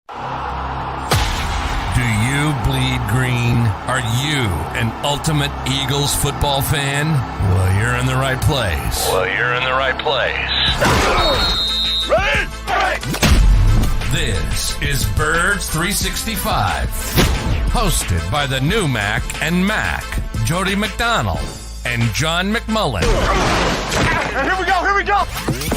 Do you bleed green? Are you an ultimate Eagles football fan? Well, you're in the right place. Ready? This is Birds 365, hosted by the new Mac and Mac, Jody McDonald and John McMullen. Here we go!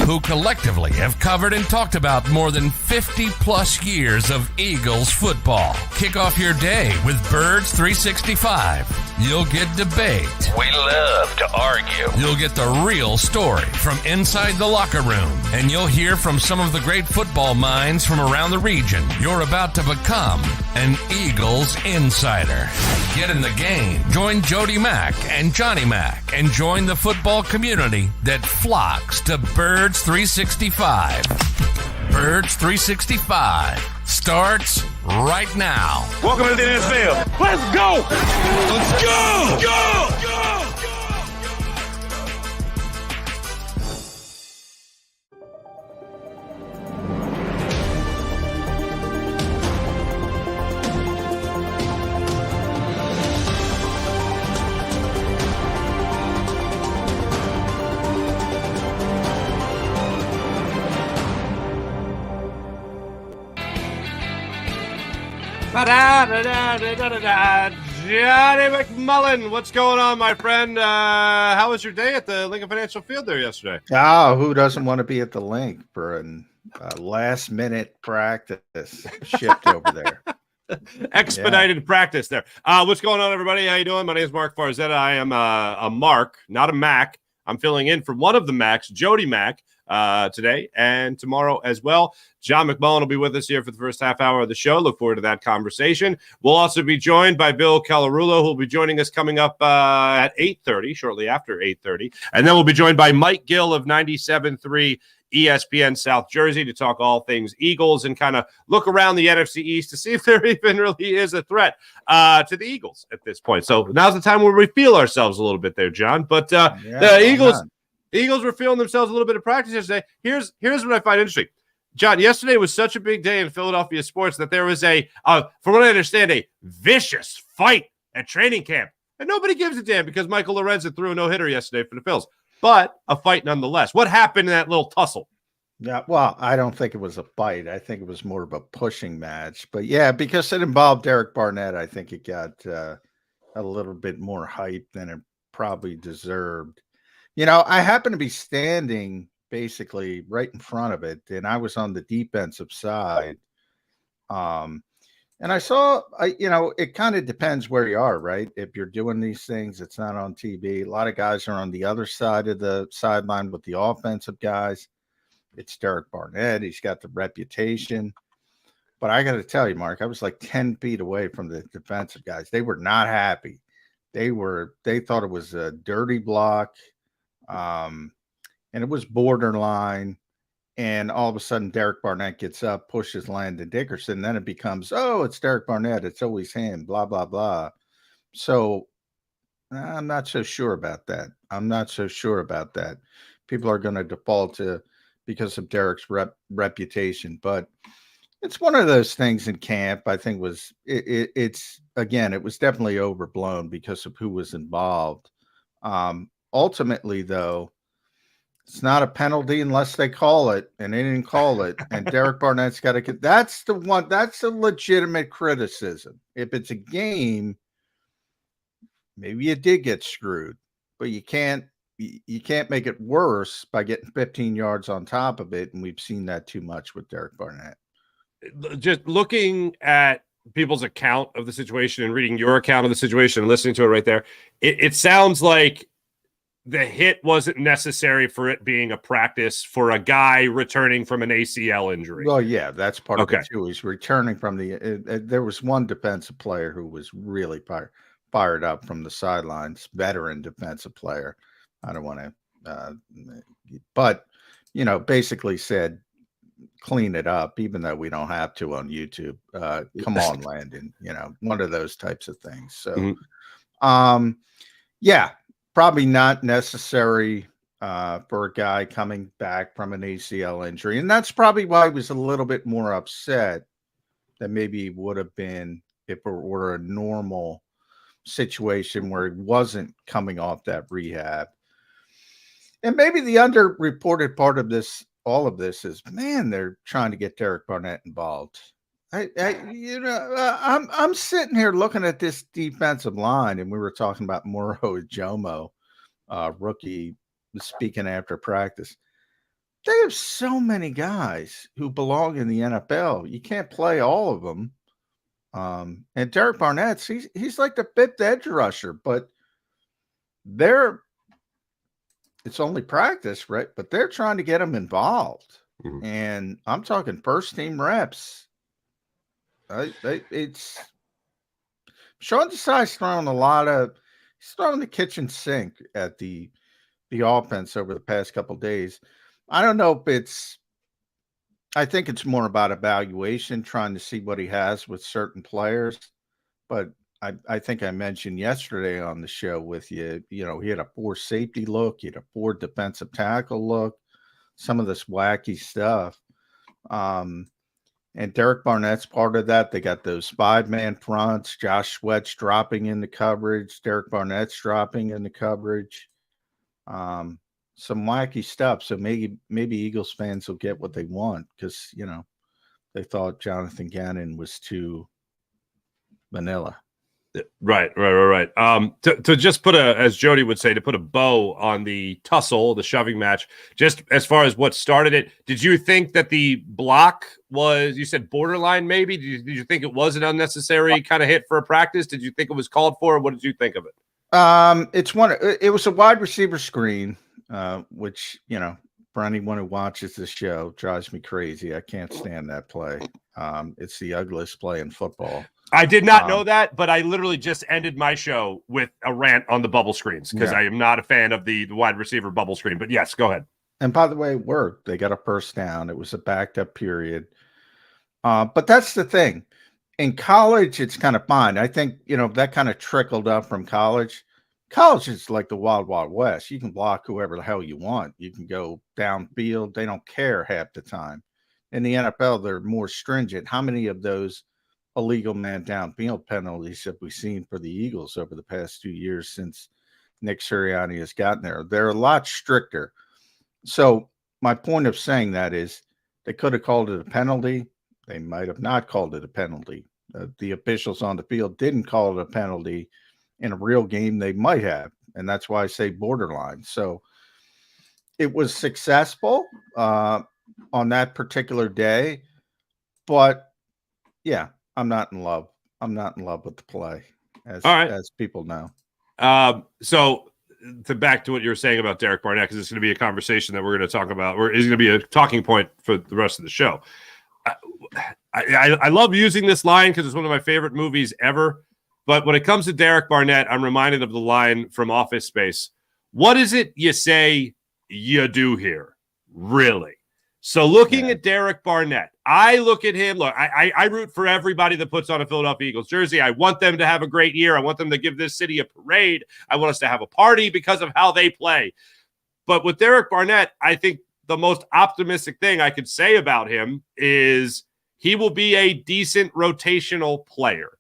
Who collectively have covered and talked about more than 50 plus years of Eagles football. Kick off your day with Birds 365. You'll get debate. We love to argue. You'll get the real story from inside the locker room. And you'll hear from some of the great football minds from around the region. You're about to become an Eagles insider. Get in the game. Join Jody Mack and Johnny Mack and join the football community that flocks to Birds 365. Birds 365 starts right now. Welcome to the NFL. Let's go! Let's go! Go! Johnny McMullen, what's going on, my friend? How was your day at the Lincoln Financial Field there yesterday? Oh, who doesn't want to be at the Link for a last-minute practice shift over there? Expedited practice there. What's going on, everybody? How you doing? My name is Mark Farzetta. I am a Mark, not a Mac. I'm filling in for one of the Macs, Jody Mack, today and tomorrow as well. John McMullen will be with us here for the first half hour of the show. Look forward to that conversation. We'll also be joined by Bill Calarulo, who will be joining us coming up at 8:30, shortly after 8:30. And then we'll be joined by Mike Gill of 97.3 ESPN South Jersey to talk all things Eagles and kind of look around the NFC East to see if there even really is a threat to the Eagles at this point. So now's the time where we feel ourselves a little bit there, John. But the Eagles were feeling themselves a little bit of practice yesterday. Here's what I find interesting. John, yesterday was such a big day in Philadelphia sports that there was from what I understand, a vicious fight at training camp. And nobody gives a damn because Michael Lorenzen threw a no-hitter yesterday for the Phils. But a fight nonetheless. What happened in that little tussle? Yeah, well, I don't think it was a fight. I think it was more of a pushing match. But, yeah, because it involved Derek Barnett, I think it got a little bit more hype than it probably deserved. You know, I happened to be standing basically right in front of it, and I was on the defensive side. And I saw, it kind of depends where you are, right? If you're doing these things, it's not on TV. A lot of guys are on the other side of the sideline with the offensive guys. It's Derek Barnett. He's got the reputation. But I got to tell you, Mark, I was like 10 feet away from the defensive guys. They were not happy. They thought it was a dirty block. And it was borderline, and all of a sudden Derek Barnett gets up, pushes Landon Dickerson. Then it becomes, oh, it's Derek Barnett. It's always him, blah, blah, blah. So I'm not so sure about that. People are going to default to because of Derek's reputation, but it's one of those things in camp. I think it was definitely overblown because of who was involved. Ultimately, though, it's not a penalty unless they call it, and they didn't call it. And Derek Barnett's got to get. That's the one. That's a legitimate criticism. If it's a game, maybe you did get screwed, but you can't make it worse by getting 15 yards on top of it. And we've seen that too much with Derek Barnett. Just looking at people's account of the situation and reading your account of the situation and listening to it right there, it sounds like the hit wasn't necessary for it being a practice for a guy returning from an ACL injury. Well, yeah, that's part of it too. He's returning from there was one defensive player who was really fired up from the sidelines, veteran defensive player. I don't want to, but, basically said, clean it up, even though we don't have to on YouTube. Come on, Landon, one of those types of things. So, yeah. Probably not necessary for a guy coming back from an ACL injury. And that's probably why he was a little bit more upset than maybe he would have been if it were a normal situation where he wasn't coming off that rehab. And maybe the underreported part of this, all of this, is, man, they're trying to get Derek Barnett involved. I'm sitting here looking at this defensive line, and we were talking about Moro Jomo, rookie, speaking after practice. They have so many guys who belong in the NFL. You can't play all of them. And Derek Barnett, he's like the fifth edge rusher, but it's only practice, right? But they're trying to get him involved. Mm-hmm. And I'm talking first team reps. It's Sean Desai's throwing he's throwing the kitchen sink at the offense over the past couple of days. I don't know if I think it's more about evaluation, trying to see what he has with certain players. But I think I mentioned yesterday on the show with you, he had a 4 safety look, he had a 4 defensive tackle look, some of this wacky stuff. And Derek Barnett's part of that. They got those 5-man fronts, Josh Sweat's dropping into coverage, Derek Barnett's dropping into coverage. Some wacky stuff. So maybe Eagles fans will get what they want because, they thought Jonathan Gannon was too vanilla. Right. To just put as Jody would say, to put a bow on the tussle, the shoving match, just as far as what started it, did you think that the block was, you said borderline maybe? Did you think it was an unnecessary kind of hit for a practice? Did you think it was called for? What did you think of it? It was a wide receiver screen, which, for anyone who watches this show, drives me crazy. I can't stand that play. It's the ugliest play in football. I did not know that, but I literally just ended my show with a rant on the bubble screens because I am not a fan of the wide receiver bubble screen. But yes, go ahead. And by the way, it worked. They got a first down. It was a backed up period. But that's the thing. In college, it's kind of fine. I think, that kind of trickled up from college. College is like the Wild Wild West. You can block whoever the hell you want. You can go downfield. They don't care half the time. In the NFL, they're more stringent. How many of those illegal man downfield penalties have we seen for the Eagles over the past 2 years since Nick Sirianni has gotten there? They're a lot stricter. So my point of saying that is they could have called it a penalty. They might have not called it a penalty. The officials on the field didn't call it a penalty. In a real game, they might have. And that's why I say borderline. So it was successful on that particular day. But, yeah, I'm not in love. I'm not in love with the play, as people know. So back to what you were saying about Derek Barnett, because it's going to be a conversation that we're going to talk about, or is going to be a talking point for the rest of the show. I love using this line because it's one of my favorite movies ever. But when it comes to Derek Barnett, I'm reminded of the line from Office Space. What is it you say you do here? Really? So looking at Derek Barnett, I look at him. Look, I root for everybody that puts on a Philadelphia Eagles jersey. I want them to have a great year. I want them to give this city a parade. I want us to have a party because of how they play. But with Derek Barnett, I think the most optimistic thing I could say about him is he will be a decent rotational player.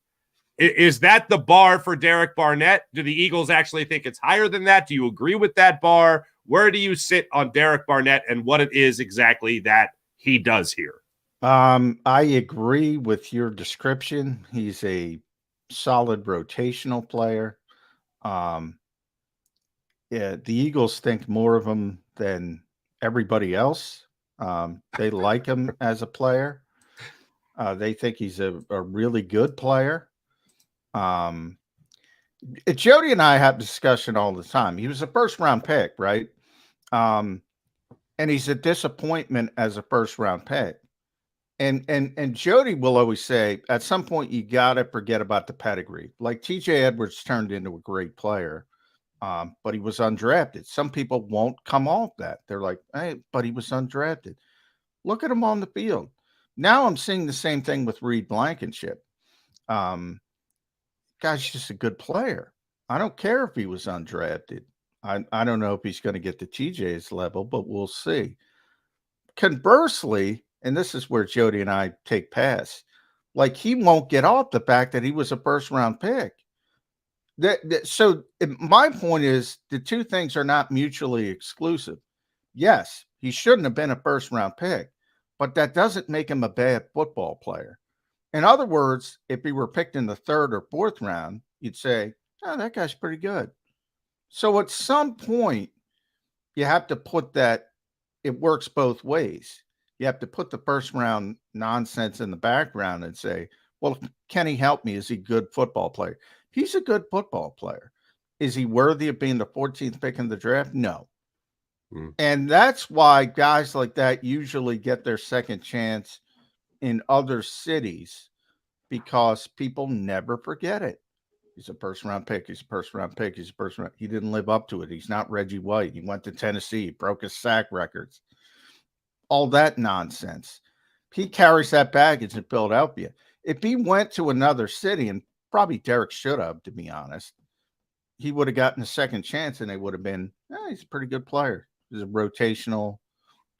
Is that the bar for Derek Barnett? Do the Eagles actually think it's higher than that? Do you agree with that bar? Where do you sit on Derek Barnett and what it is exactly that he does here? I agree with your description. He's a solid rotational player. The Eagles think more of him than everybody else. They like him as a player. They think he's a really good player. Jody and I have discussion all the time. He was a first-round pick, right? And he's a disappointment as a first-round pick. And Jody will always say, at some point, you got to forget about the pedigree. Like TJ Edwards turned into a great player, but he was undrafted. Some people won't come off that. They're like, hey, but he was undrafted. Look at him on the field. Now I'm seeing the same thing with Reed Blankenship. Guy's just a good player. I don't care if he was undrafted. I don't know if he's going to get to TJ's level, but we'll see. Conversely, and this is where Jody and I take pass, Like, he won't get off the fact that he was a first-round pick. My point is the two things are not mutually exclusive. Yes, he shouldn't have been a first-round pick, but that doesn't make him a bad football player. In other words, if he were picked in the 3rd or 4th round, you'd say, oh, that guy's pretty good. So at some point, you have to put that, it works both ways. You have to put the first-round nonsense in the background and say, well, can he help me? Is he a good football player? He's a good football player. Is he worthy of being the 14th pick in the draft? No. And that's why guys like that usually get their second chance in other cities, because people never forget it. He's a first-round pick. He's a first-round pick. He's a first-round. He didn't live up to it. He's not Reggie White. He went to Tennessee, broke his sack records. All that nonsense. He carries that baggage in Philadelphia. If he went to another city, and probably Derek should have, to be honest, he would have gotten a second chance, and they would have been, he's a pretty good player. He's a rotational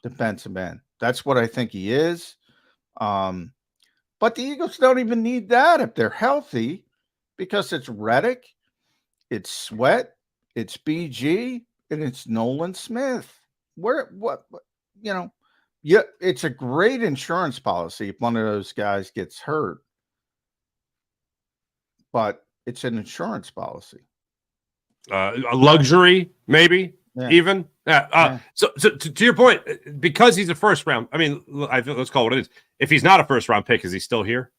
defensive end. That's what I think he is. But the Eagles don't even need that if they're healthy, because it's Reddick, it's Sweat, it's BG, and it's Nolan Smith. It's a great insurance policy if one of those guys gets hurt, but it's an insurance policy. A luxury, maybe, even. So to your point, because he's a first round, I mean, let's call it what it is. If he's not a first round pick, is he still here?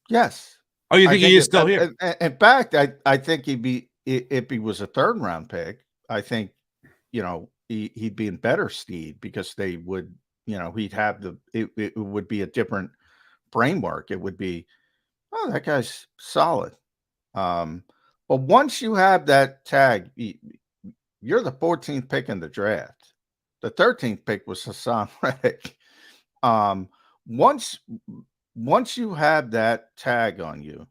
Yes. Oh, you think he is still here? In fact, I think he'd be, if he was a 3rd round pick, I think, he'd be in better stead, because they would, he'd have it would be a different framework. It would be, oh, that guy's solid. But once you have that tag, you're the 14th pick in the draft. The 13th pick was Hassan Reddick. Once you have that tag on you,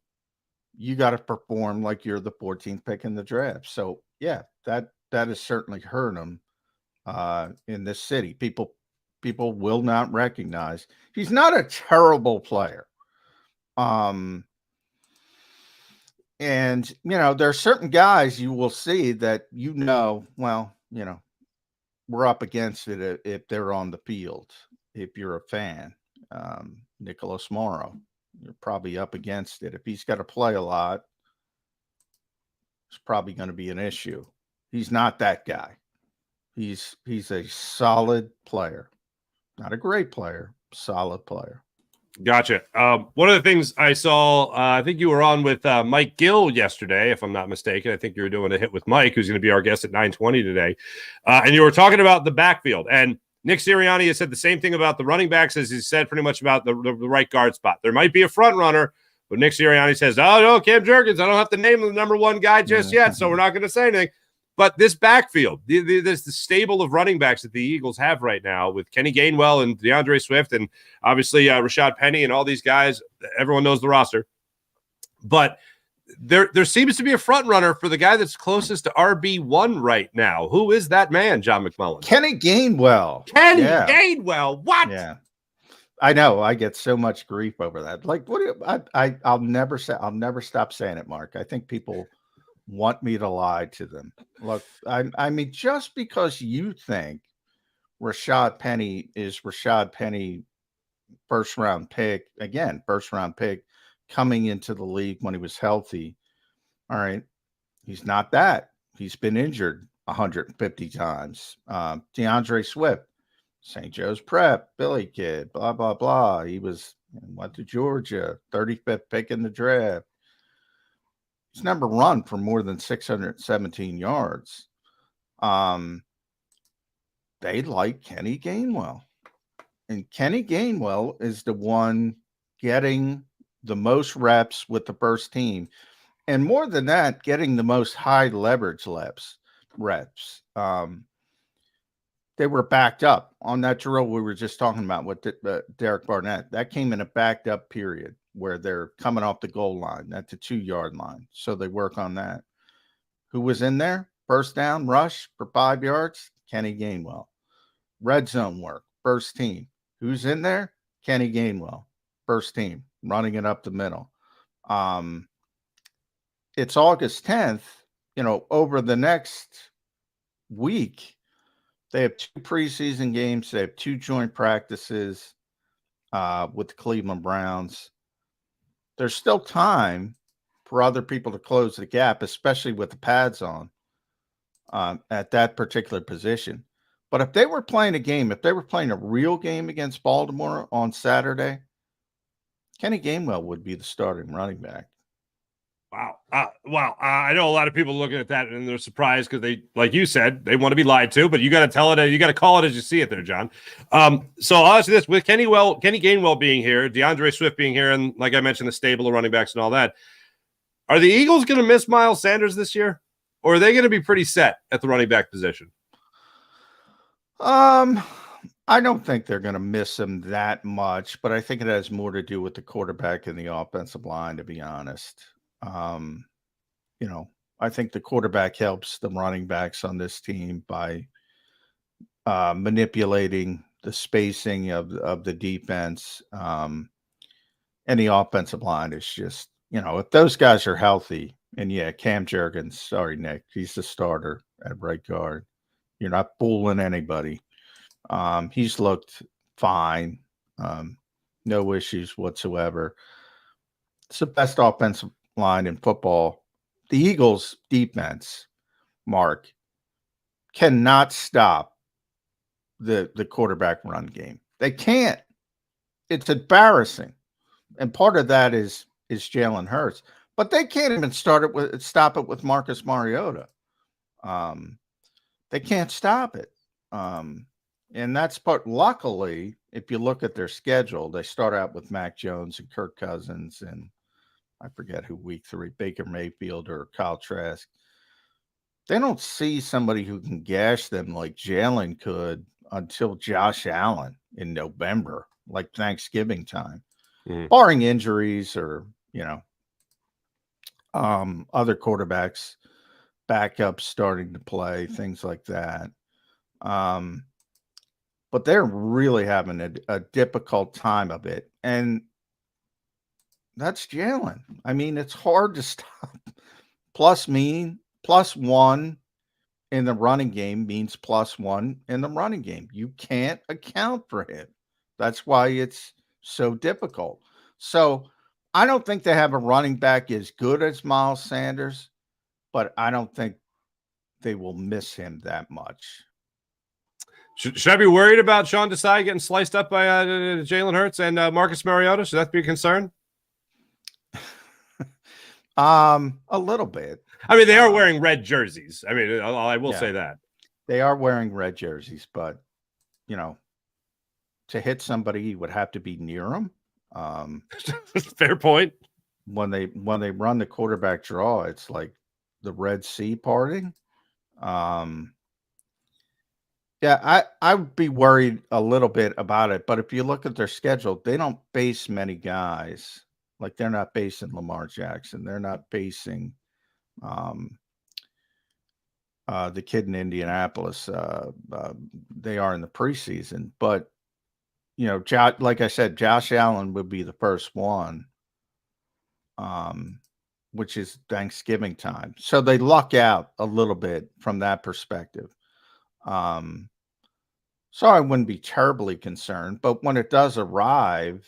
you got to perform like you're the 14th pick in the draft. So yeah, that has certainly hurt him in this city. People will not recognize he's not a terrible player. And, there are certain guys you will see that, we're up against it if they're on the field. If you're a fan, Nicholas Morrow, you're probably up against it. If he's got to play a lot, it's probably going to be an issue. He's not that guy. He's a solid player, not a great player, solid player. Gotcha. One of the things I saw, I think you were on with Mike Gill yesterday, if I'm not mistaken. I think you were doing a hit with Mike, who's going to be our guest at 9:20 today. And you were talking about the backfield. And Nick Sirianni has said the same thing about the running backs as he said pretty much about the right guard spot. There might be a front runner, but Nick Sirianni says, oh, no, Cam Jurgens, I don't have to name the number 1 guy just yet, so we're not going to say anything. But this backfield, there's the stable of running backs that the Eagles have right now with Kenny Gainwell and DeAndre Swift and obviously Rashad Penny and all these guys. Everyone knows the roster. But there seems to be a front runner for the guy that's closest to RB1 right now. Who is that man, John McMullen? Kenny Gainwell. Gainwell. What? Yeah. I know. I get so much grief over that. Like, I'll never stop saying it, Mark. I think people want me to lie to them. Look, I mean, just because you think Rashad Penny is Rashad Penny, first round pick coming into the league when he was healthy. All right. He's not that. He's been injured 150 times. DeAndre Swift, St. Joe's Prep, Billy Kid, blah, blah, blah. He went to Georgia, 35th pick in the draft. He's never run for more than 617 yards. They like Kenny Gainwell. And Kenny Gainwell is the one getting the most reps with the first team. And more than that, getting the most high leverage reps. They were backed up on that drill we were just talking about with Derek Barnett. That came in a backed up period where they're coming off the goal line at the 2-yard line. So they work on that. Who was in there? First down rush for 5 yards? Kenny Gainwell. Red zone work, first team. Who's in there? Kenny Gainwell. first team, running it up the middle. It's August 10th. Over the next week, they have 2 preseason games. They have 2 joint practices with the Cleveland Browns. There's still time for other people to close the gap, especially with the pads on at that particular position. But if they were playing a game, if they were playing a real game against Baltimore on Saturday, Kenny Gainwell would be the starting running back. Wow. I know a lot of people looking at that and they're surprised because they, like you said, they want to be lied to, but you got to tell it, you got to call it as you see it there, John. So I'll ask you this: with Kenny Gainwell being here, DeAndre Swift being here, and like I mentioned, the stable of running backs and all that, are the Eagles going to miss Miles Sanders this year, or are they going to be pretty set at the running back position? I don't think they're going to miss him that much, but I think it has more to do with the quarterback and the offensive line, to be honest. I think the quarterback helps the running backs on this team by manipulating the spacing of the defense. And the offensive line is just, if those guys are healthy, and yeah, Cam Jurgens, sorry, Nick, he's the starter at right guard. You're not fooling anybody. He's looked fine. No issues whatsoever. It's the best offensive line in football. The Eagles' defense, Mark, cannot stop the quarterback run game. They can't. It's embarrassing. And part of that is Jalen Hurts. But they can't even stop it with Marcus Mariota. They can't stop it. And that's luckily, if you look at their schedule, they start out with Mac Jones and Kirk Cousins and I forget who week 3, Baker Mayfield or Kyle Trask. They don't see somebody who can gash them like Jalen could until Josh Allen in November, like Thanksgiving time, barring injuries or, other quarterbacks, backups starting to play, things like that. But they're really having a difficult time of it. And that's Jalen. I mean, it's hard to stop. +1 in the running game means +1 in the running game. You can't account for him. That's why it's so difficult. So I don't think they have a running back as good as Miles Sanders, but I don't think they will miss him that much. Should I be worried about Sean Desai getting sliced up by Jalen Hurts and Marcus Mariota? Should that be a concern? A little bit. I mean, they are wearing red jerseys. I mean, I will say that. They are wearing red jerseys, but, to hit somebody, you would have to be near them. Fair point. When they run the quarterback draw, it's like the Red Sea parting. Yeah, I would be worried a little bit about it. But if you look at their schedule, they don't base many guys. Like they're not basing Lamar Jackson. They're not basing the kid in Indianapolis. They are in the preseason. But, like I said, Josh Allen would be the first one, which is Thanksgiving time. So they luck out a little bit from that perspective. So I wouldn't be terribly concerned. But when it does arrive,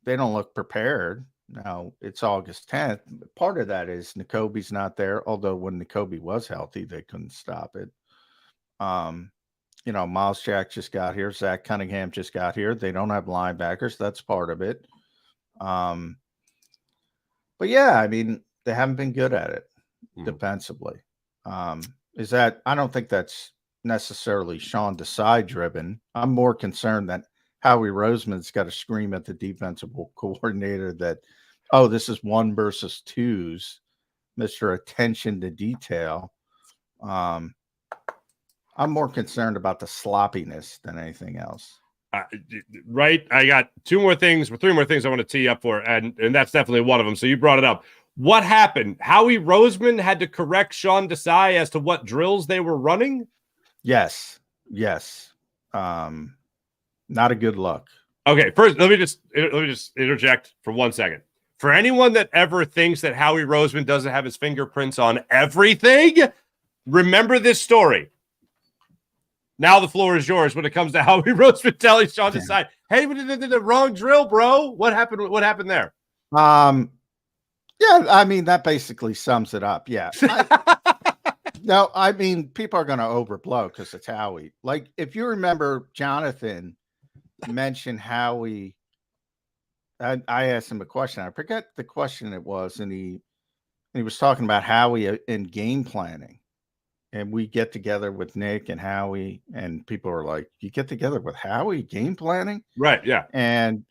they don't look prepared. Now, it's August 10th. Part of that is N'Kobe's not there, although when N'Kobe was healthy, they couldn't stop it. Miles Jack just got here. Zach Cunningham just got here. They don't have linebackers. That's part of it. But, yeah, I mean, they haven't been good at it defensively. I don't think that's necessarily Sean Desai driven. I'm more concerned that Howie Roseman's got to scream at the defensive coordinator that, oh, this is 1 versus 2s, Mr. Attention to Detail. I'm more concerned about the sloppiness than anything else. Right. I got 3 more things I want to tee up for, and that's definitely one of them. So you brought it up. What happened? Howie Roseman had to correct Sean Desai as to what drills they were running? Yes. Not a good look. Okay, first let me just interject for 1 second. For anyone that ever thinks that Howie Roseman doesn't have his fingerprints on everything, remember this story. Now the floor is yours when it comes to Howie Roseman telling Sean Desai, "Hey, we did the wrong drill, bro. What happened? What happened there?" Yeah, I mean, that basically sums it up. Yeah. No, I mean, people are going to overblow because it's Howie. Like, if you remember, Jonathan mentioned Howie. I asked him a question. I forget the question it was, and he was talking about Howie in game planning. And we get together with Nick and Howie, and people are like, "You get together with Howie game planning?" Right, yeah. And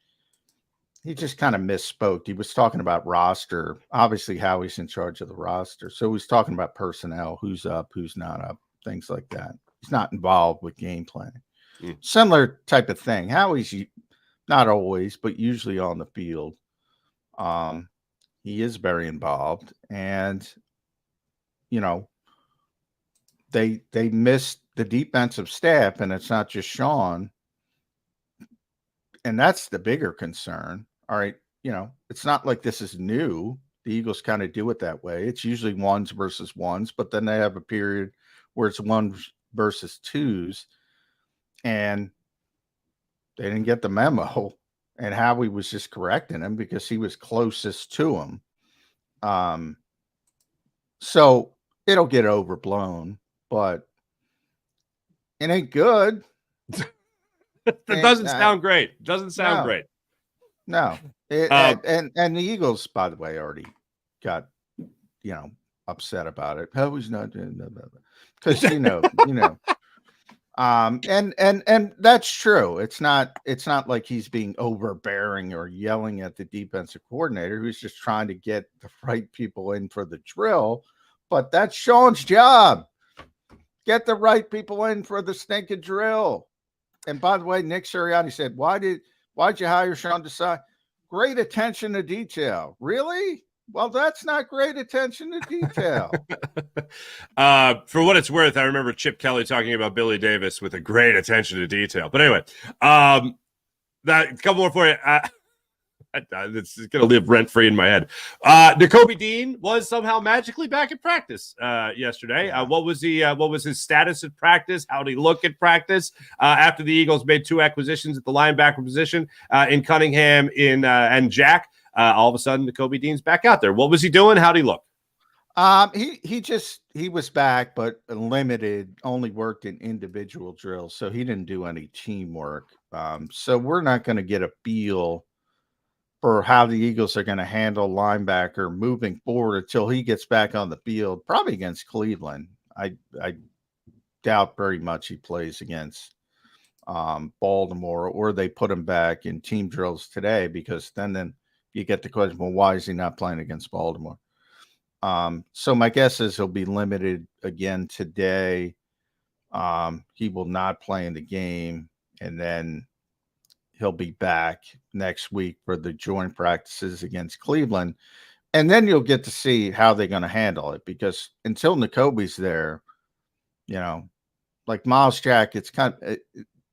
he just kind of misspoke. He was talking about roster. Obviously, Howie's in charge of the roster. So he's talking about personnel, who's up, who's not up, things like that. He's not involved with game planning. Similar type of thing. Howie's not always, but usually on the field. He is very involved. And, you know, they missed the defensive staff, and it's not just Sean. And that's the bigger concern. All right, you know, it's not like this is new. The Eagles kind of do it that way. It's usually ones versus ones, but then they have a period where it's ones versus twos, and they didn't get the memo. And Howie was just correcting him because he was closest to him. So it'll get overblown, but it ain't good. That doesn't sound great. Doesn't sound great. No. And the Eagles, by the way, already got, upset about it. Howie's not doing that. Because and that's true. It's not like he's being overbearing or yelling at the defensive coordinator who's just trying to get the right people in for the drill. But that's Sean's job. Get the right people in for the stinking drill. And by the way, Nick Sirianni said, why'd you hire Sean Desai? Great attention to detail. Really? Well, that's not great attention to detail. For what it's worth, I remember Chip Kelly talking about Billy Davis with a great attention to detail. But anyway, that a couple more for you. It's going to live rent-free in my head. Nakobe Dean was somehow magically back at practice yesterday. What was his status at practice? How did he look at practice after the Eagles made two acquisitions at the linebacker position in Cunningham and Jack? All of a sudden, Nakobe Dean's back out there. What was he doing? How did he look? He was back, but limited, only worked in individual drills. So he didn't do any teamwork. So we're not going to get a feel for how the Eagles are going to handle linebacker moving forward until he gets back on the field, probably against Cleveland. I doubt very much he plays against Baltimore, or they put him back in team drills today, because then you get the question, well, why is he not playing against Baltimore? So my guess is he'll be limited again today. He will not play in the game, and then he'll be back next week for the joint practices against Cleveland. And then you'll get to see how they're going to handle it, because until Nakobe's there, like Miles Jack, it's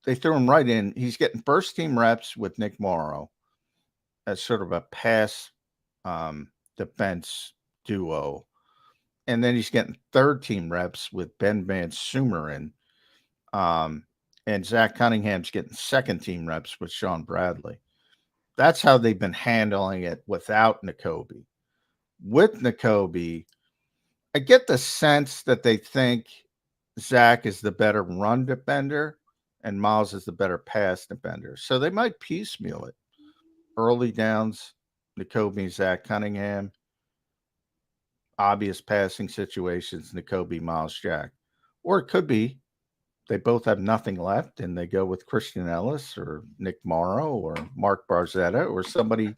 they threw him right in. He's getting first team reps with Nick Morrow as sort of a pass defense duo. And then he's getting third team reps with Ben Van Sumeren. And Zach Cunningham's getting second team reps with Sean Bradley. That's how they've been handling it without Nakobe. With Nakobe, I get the sense that they think Zach is the better run defender and Miles is the better pass defender. So they might piecemeal it. Early downs, Nakobe, Zach Cunningham. Obvious passing situations, Nakobe, Miles Jack. Or it could be they both have nothing left and they go with Christian Ellis or Nick Morrow or Mark Barzetta or somebody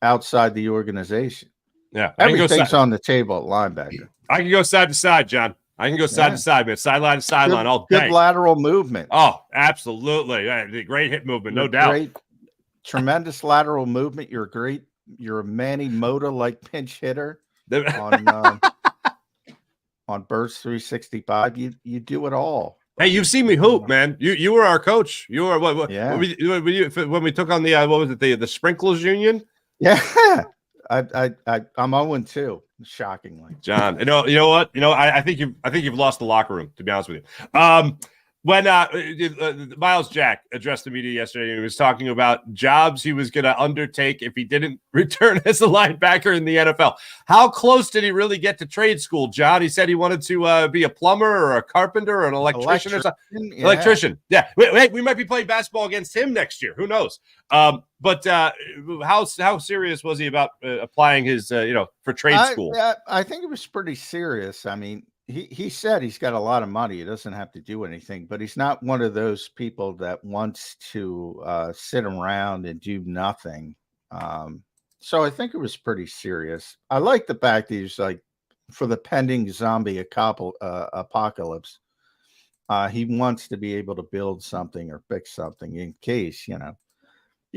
outside the organization. Yeah. Everything's on the table at linebacker. I can go side to side, John. I can go side to side, man. Sideline to sideline all day. Good lateral movement. Oh, absolutely. Yeah, great hit movement, no doubt. Tremendous lateral movement. You're a Manny Mota-like pinch hitter on Birds 365. You do it all. Hey, you've seen me hoop, man. You were our coach. You were what? Yeah. When we took on the what was it, the Sprinklers Union? Yeah. I'm 0-2, shockingly. John, you know what? I think you've lost the locker room, to be honest with you. When Miles Jack addressed the media yesterday, he was talking about jobs he was going to undertake if he didn't return as a linebacker in the NFL. How close did he really get to trade school, John? He said he wanted to be a plumber or a carpenter or an electrician or something. Yeah. Electrician. Yeah. Wait, we might be playing basketball against him next year. Who knows? But how serious was he about applying his, for trade school? I think it was pretty serious. I mean, he said he's got a lot of money. He doesn't have to do anything, but he's not one of those people that wants to sit around and do nothing. So I think it was pretty serious. I like the fact that he's like, for the pending zombie apocalypse, he wants to be able to build something or fix something in case, you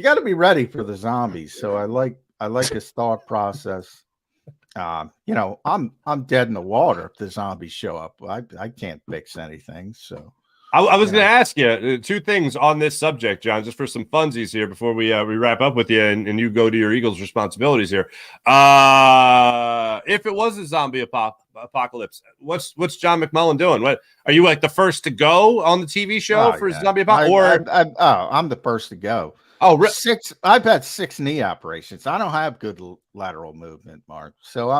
got to be ready for the zombies. So I like his thought process. I'm dead in the water if the zombies show up. I can't fix anything. So I was going to ask you two things on this subject, John, just for some funsies here before we wrap up with you and you go to your Eagles responsibilities here. If it was a zombie apocalypse, what's John McMullen doing? What are you, like the first to go on the TV show for zombie apocalypse? I'm the first to go. Oh, I've had 6 knee operations. I don't have good lateral movement, Mark. So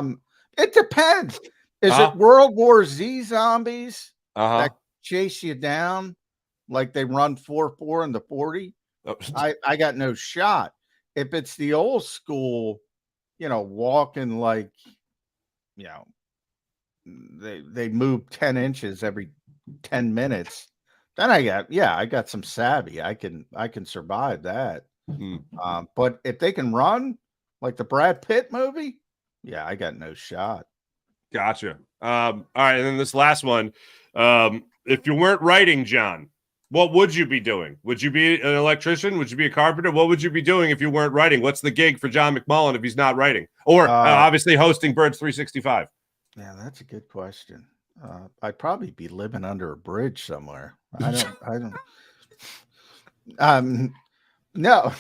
it depends. Is it World War Z zombies that chase you down like they run 4-4 in the 40? I got no shot. If it's the old school, walking like, they move 10 inches every 10 minutes. Then I got some savvy. I can survive that. But if they can run like the Brad Pitt movie, I got no shot. Gotcha. All right, and then this last one. If you weren't writing, John, what would you be doing? Would you be an electrician? Would you be a carpenter? What would you be doing if you weren't writing? What's the gig for John McMullen if he's not writing? Or obviously hosting Birds 365? Yeah, that's a good question. I'd probably be living under a bridge somewhere. I don't. No.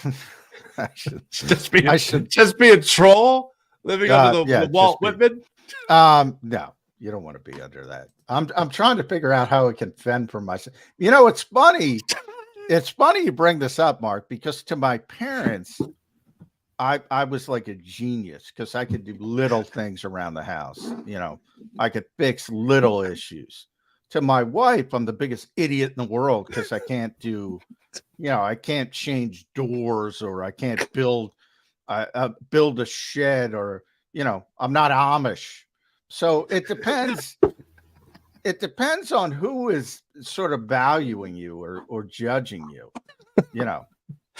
I should just be a troll living under the Walt Whitman. No, you don't want to be under that. I'm trying to figure out how I can fend for myself. It's funny. It's funny you bring this up, Mark, because to my parents, I was like a genius because I could do little things around the house. I could fix little issues. To my wife, I'm the biggest idiot in the world because I can't do, I can't change doors or I can't build a shed or, I'm not Amish. So it depends. It depends on who is sort of valuing you or judging you,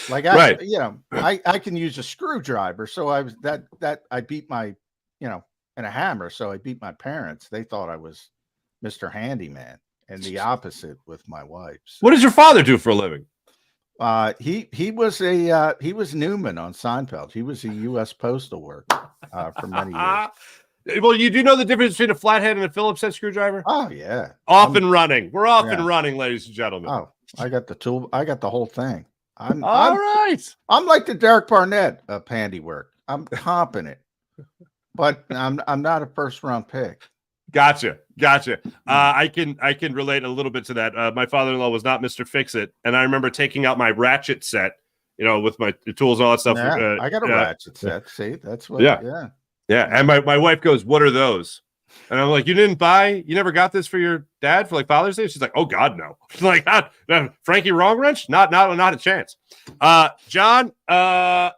Like I can use a screwdriver. So I beat my, and a hammer. So I beat my parents. They thought I was Mr. Handyman, and the opposite with my wife. So, what does your father do for a living? He was Newman on Seinfeld. He was a U.S. postal worker for many years. Well, you do know the difference between a flathead and a Phillips head screwdriver? Oh yeah, off and running. We're off and running, ladies and gentlemen. Oh, I got the tool. I got the whole thing. I'm like the Derek Barnett of handiwork. I'm competent, but I'm not a first round pick. Gotcha. I can relate a little bit to that. My father-in-law was not Mr. Fix-It, and I remember taking out my ratchet set, with my tools and all that stuff. Yeah, I got a ratchet set. See, that's what. Yeah. And my wife goes, "What are those?" And I'm like, "You never got this for your dad for like Father's Day?" She's like, "Oh God, no!" Like, Frankie Wrong Wrench, not a chance. John,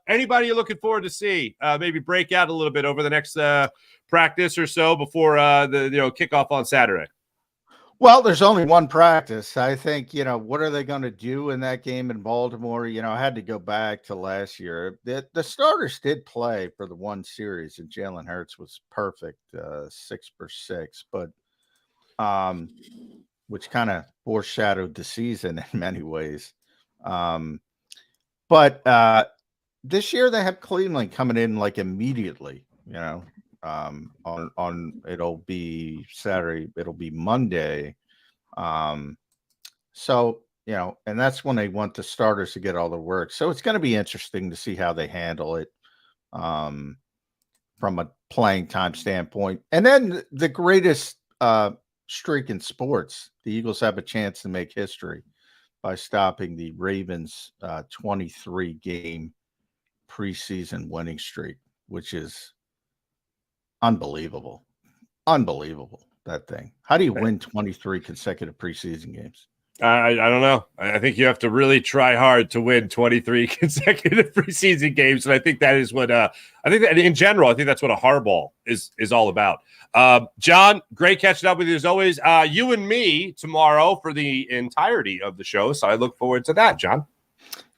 anybody you're looking forward to see maybe break out a little bit over the next practice or so before the kickoff on Saturday? Well, there's only one practice. I think, what are they going to do in that game in Baltimore? I had to go back to last year. The starters did play for the one series, and Jalen Hurts was perfect, 6 for 6, but which kind of foreshadowed the season in many ways. But this year they have Cleveland coming in like immediately, on it'll be Saturday, it'll be Monday. So, and that's when they want the starters to get all the work. So it's going to be interesting to see how they handle it from a playing time standpoint. And then the greatest streak in sports, the Eagles have a chance to make history by stopping the Ravens' 23-game preseason winning streak, which is unbelievable. Unbelievable, that thing. How do you win 23 consecutive preseason games? I don't know. I think you have to really try hard to win 23 consecutive preseason games, and I think that is what I think that in general, I think that's what a hardball is all about. John, great catching up with you as always. You and me tomorrow for the entirety of the show, so I look forward to that, John.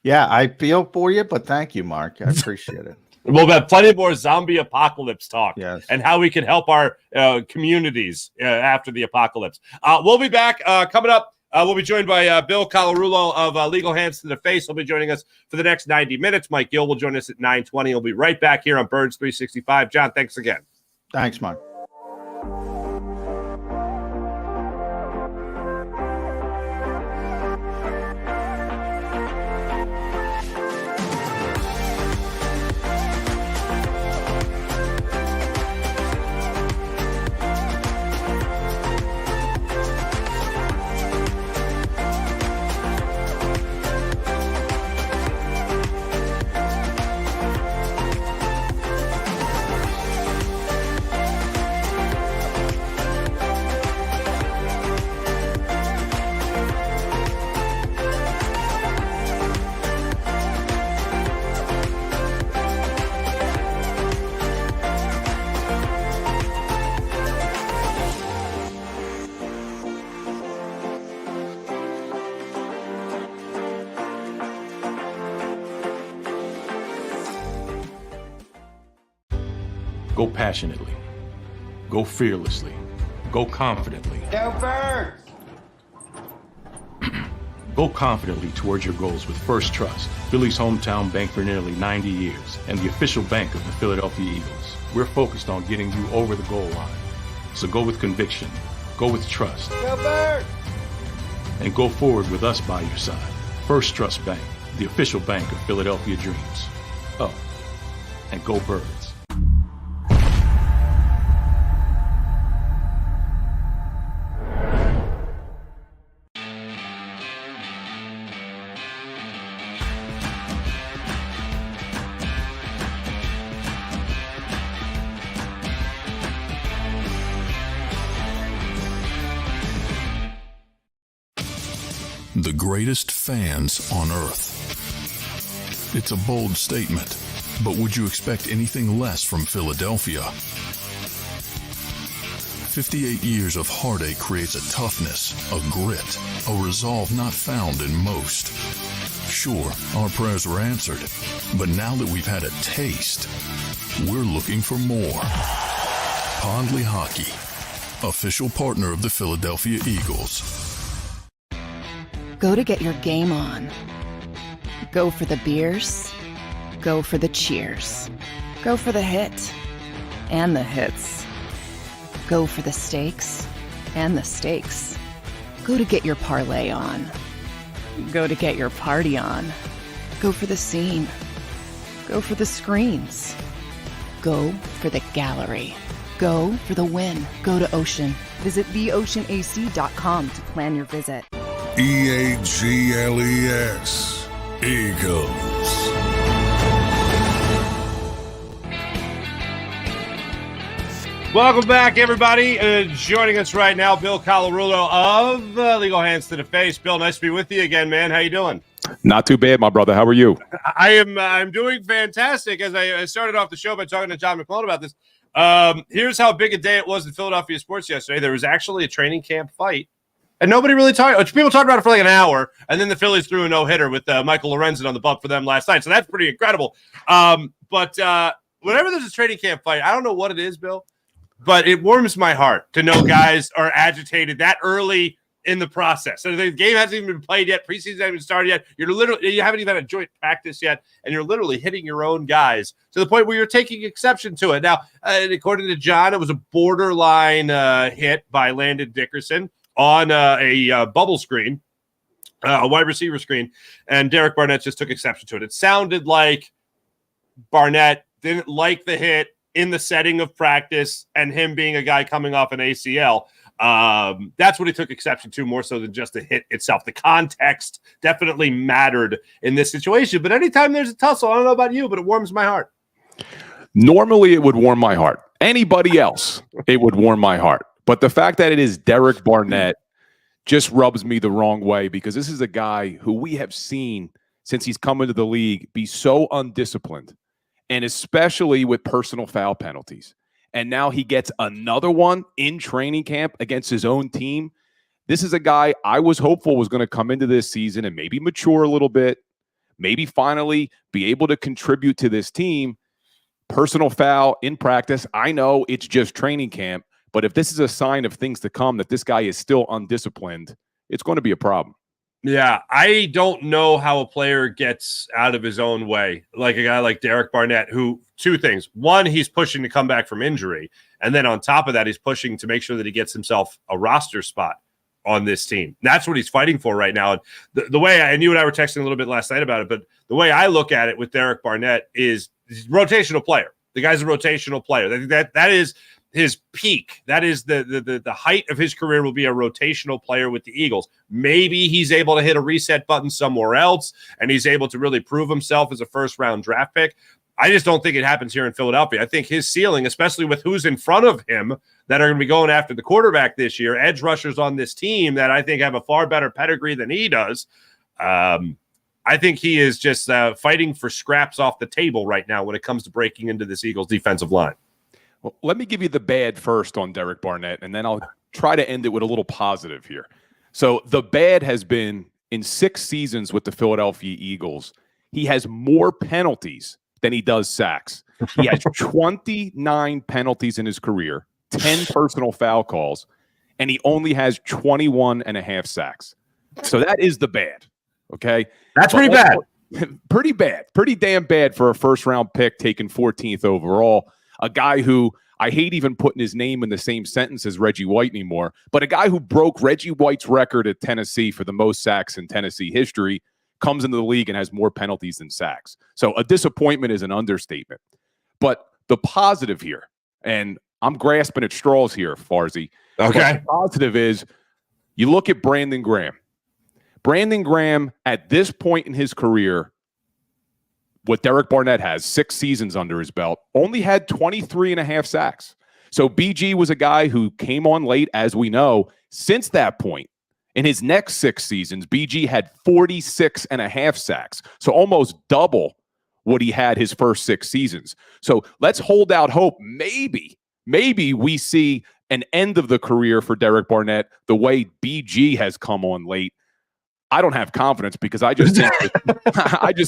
Yeah, I feel for you, but thank you, Mark. I appreciate it. We'll have plenty more zombie apocalypse talk, yes, and how we can help our communities after the apocalypse. We'll be back coming up. We'll be joined by Bill Colarulo of Legal Hands to the Face. He'll be joining us for the next 90 minutes. Mike Gill will join us at 9:20. He'll be right back here on Birds 365. John, thanks again. Thanks, Mark. Go passionately. Go fearlessly. Go confidently. Go Birds! Go confidently towards your goals with First Trust, Philly's hometown bank for nearly 90 years, and the official bank of the Philadelphia Eagles. We're focused on getting you over the goal line. So go with conviction. Go with trust. Go Birds! And go forward with us by your side. First Trust Bank, the official bank of Philadelphia dreams. Oh, and go Birds. The greatest fans on earth. It's a bold statement, but would you expect anything less from Philadelphia? 58 years of heartache creates a toughness, a grit, a resolve not found in most. Sure, our prayers were answered, but now that we've had a taste, we're looking for more. Pondley Hockey, official partner of the Philadelphia Eagles. Go to get your game on. Go for the beers. Go for the cheers. Go for the hit and the hits. Go for the stakes and the stakes. Go to get your parlay on. Go to get your party on. Go for the scene. Go for the screens. Go for the gallery. Go for the win. Go to Ocean. Visit theoceanac.com to plan your visit. EAGLES, Eagles. Welcome back, everybody. Joining us right now, Bill Colarulo of Legal Hands to the Face. Bill, nice to be with you again, man. How you doing? Not too bad, my brother. How are you? I'm doing fantastic. As I started off the show by talking to John McMullen about this. Here's how big a day it was in Philadelphia sports yesterday. There was actually a training camp fight. And nobody really talked. People talked about it for like an hour, and then the Phillies threw a no-hitter with Michael Lorenzen on the bump for them last night. So that's pretty incredible. But whenever there's a training camp fight, I don't know what it is, Bill, but it warms my heart to know guys are agitated that early in the process. So the game hasn't even been played yet. Preseason hasn't even started yet. You haven't even had a joint practice yet, and you're literally hitting your own guys to the point where you're taking exception to it. Now, according to John, it was a borderline hit by Landon Dickerson on a bubble screen. a wide receiver screen, and Derek Barnett just took exception to it. It sounded like Barnett didn't like the hit in the setting of practice, and him being a guy coming off an ACL. That's what he took exception to, more so than just the hit itself. The context definitely mattered in this situation. But anytime there's a tussle, I don't know about you, but it warms my heart. Normally, it would warm my heart. Anybody else, it would warm my heart. But the fact that it is Derek Barnett just rubs me the wrong way, because this is a guy who we have seen since he's come into the league be so undisciplined, and especially with personal foul penalties. And now he gets another one in training camp against his own team. This is a guy I was hopeful was going to come into this season and maybe mature a little bit, maybe finally be able to contribute to this team. Personal foul in practice. I know it's just training camp, but if this is a sign of things to come, that this guy is still undisciplined, it's going to be a problem. Yeah, I don't know how a player gets out of his own way, like a guy like Derek Barnett, who, two things. One, he's pushing to come back from injury. And then on top of that, he's pushing to make sure that he gets himself a roster spot on this team. That's what he's fighting for right now. And the way, and you and I were texting a little bit last night about it, but the way I look at it with Derek Barnett is he's a rotational player. The guy's a rotational player. That is his peak. That is the height of his career, will be a rotational player with the Eagles. Maybe he's able to hit a reset button somewhere else, and he's able to really prove himself as a first-round draft pick. I just don't think it happens here in Philadelphia. I think his ceiling, especially with who's in front of him that are going to be going after the quarterback this year, edge rushers on this team that I think have a far better pedigree than he does. I think he is just fighting for scraps off the table right now when it comes to breaking into this Eagles defensive line. Well, let me give you the bad first on Derek Barnett, and then I'll try to end it with a little positive here. So the bad has been, in 6 seasons with the Philadelphia Eagles, he has more penalties than he does sacks. He has 29 penalties in his career, 10 personal foul calls, and he only has 21 and a half sacks. So that is the bad, okay? That's pretty bad. Pretty bad. Pretty damn bad for a first-round pick taken 14th overall. A guy who, I hate even putting his name in the same sentence as Reggie White anymore, but a guy who broke Reggie White's record at Tennessee for the most sacks in Tennessee history comes into the league and has more penalties than sacks. So a disappointment is an understatement. But the positive here, and I'm grasping at straws here, Farzy. Okay. The positive is you look at Brandon Graham. Brandon Graham, at this point in his career, what Derek Barnett has, 6 seasons under his belt, only had 23 and a half sacks. So BG was a guy who came on late, as we know. Since that point, in his next 6 seasons, BG had 46 and a half sacks. So almost double what he had his first 6 seasons. So let's hold out hope. Maybe we see an end of the career for Derek Barnett the way BG has come on late. I don't have confidence, because I just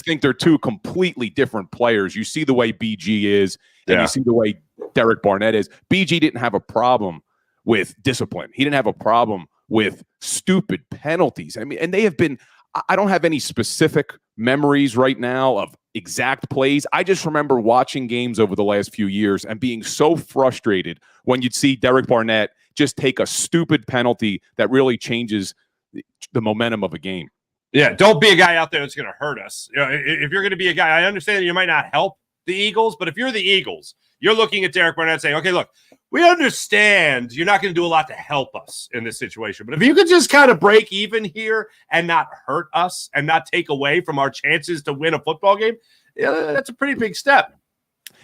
think they're two completely different players. You see the way BG is, and you see the way Derek Barnett is. BG didn't have a problem with discipline. He didn't have a problem with stupid penalties. I mean, and they have been, I don't have any specific memories right now of exact plays. I just remember watching games over the last few years and being so frustrated when you'd see Derek Barnett just take a stupid penalty that really changes the momentum of a game. Yeah, don't be a guy out there that's going to hurt us. You know, if you're going to be a guy, I understand that you might not help the Eagles, but if you're the Eagles, you're looking at Derek Barnett saying, okay, look, we understand you're not going to do a lot to help us in this situation, but if you could just kind of break even here and not hurt us and not take away from our chances to win a football game, that's a pretty big step.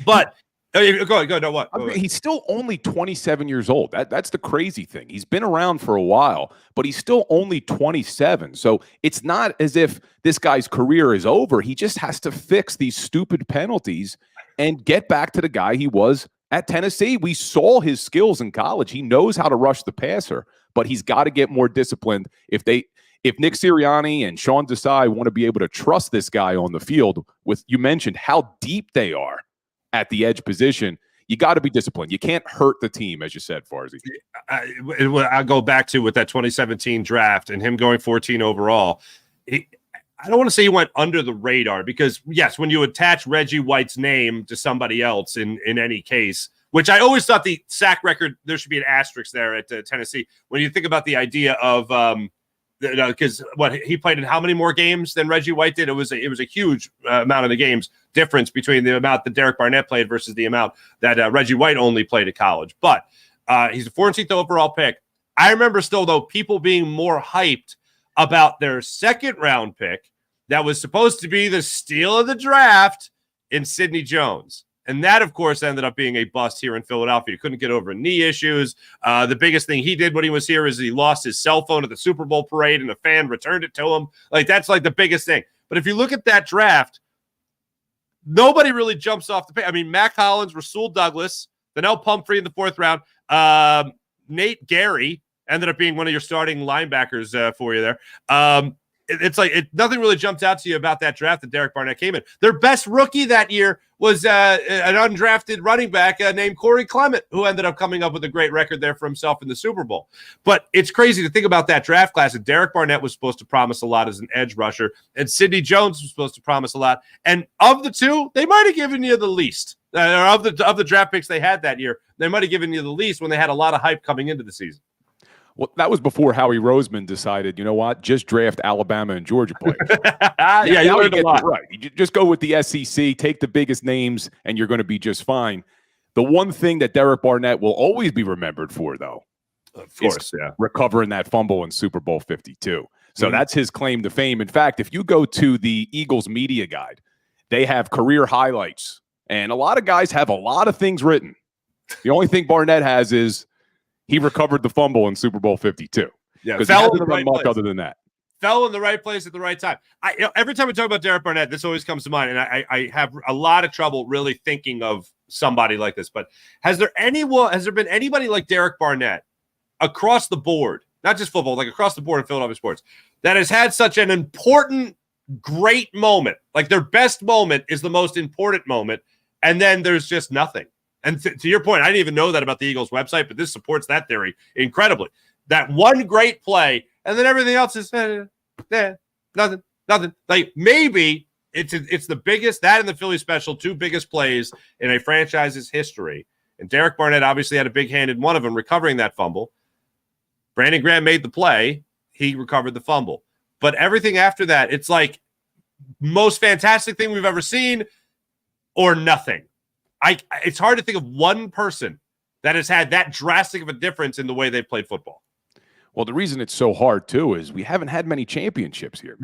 But go ahead. No, what? I mean, he's still only 27 years old. That's the crazy thing. He's been around for a while, but he's still only 27. So it's not as if this guy's career is over. He just has to fix these stupid penalties and get back to the guy he was at Tennessee. We saw his skills in college. He knows how to rush the passer, but he's got to get more disciplined. If Nick Sirianni and Sean Desai want to be able to trust this guy on the field, you mentioned how deep they are at the edge position, you got to be disciplined. You can't hurt the team, as you said, Farzy. I'll go back to with that 2017 draft and him going 14 overall. I don't want to say he went under the radar, because, yes, when you attach Reggie White's name to somebody else in any case, which I always thought the sack record, there should be an asterisk there at Tennessee. When you think about the idea of because what he played in how many more games than Reggie White did? It was a huge amount of the games difference between the amount that Derek Barnett played versus the amount that Reggie White only played at college. But he's a 14th overall pick. I remember still, though, people being more hyped about their second round pick that was supposed to be the steal of the draft in Sidney Jones. And that, of course, ended up being a bust here in Philadelphia. He couldn't get over knee issues. The biggest thing he did when he was here is he lost his cell phone at the Super Bowl parade, and a fan returned it to him. Like, that's like the biggest thing. But if you look at that draft, nobody really jumps off the page. I mean, Mac Hollins, Rasul Douglas, Donnell Pumphrey in the 4th round. Nate Gary ended up being one of your starting linebackers for you there. It's like nothing really jumped out to you about that draft that Derek Barnett came in. Their best rookie that year was an undrafted running back named Corey Clement, who ended up coming up with a great record there for himself in the Super Bowl. But it's crazy to think about that draft class. And Derek Barnett was supposed to promise a lot as an edge rusher, and Sidney Jones was supposed to promise a lot. And of the two, they might have given you the least. Or of the draft picks they had that year, they might have given you the least when they had a lot of hype coming into the season. Well, that was before Howie Roseman decided, you know what, just draft Alabama and Georgia players. Yeah, you learned a lot. Right. You just go with the SEC, take the biggest names, and you're going to be just fine. The one thing that Derek Barnett will always be remembered for, though, of course, is recovering that fumble in Super Bowl 52. So that's his claim to fame. In fact, if you go to the Eagles media guide, they have career highlights, and a lot of guys have a lot of things written. The only thing Barnett has is he recovered the fumble in Super Bowl 52. Yeah, because he hasn't done much other than that. Fell in the right place at the right time. Every time we talk about Derek Barnett, this always comes to mind, and I have a lot of trouble really thinking of somebody like this. But has there been anybody like Derek Barnett across the board, not just football, like across the board in Philadelphia sports, that has had such an important, great moment? Like their best moment is the most important moment, and then there's just nothing. And to your point, I didn't even know that about the Eagles website, but this supports that theory incredibly. That one great play, and then everything else is nothing. Like maybe it's the biggest, that and the Philly special, 2 biggest plays in a franchise's history. And Derek Barnett obviously had a big hand in one of them, recovering that fumble. Brandon Graham made the play. He recovered the fumble. But everything after that, it's like most fantastic thing we've ever seen or nothing. It's hard to think of one person that has had that drastic of a difference in the way they've played football. Well, the reason it's so hard, too, is we haven't had many championships here.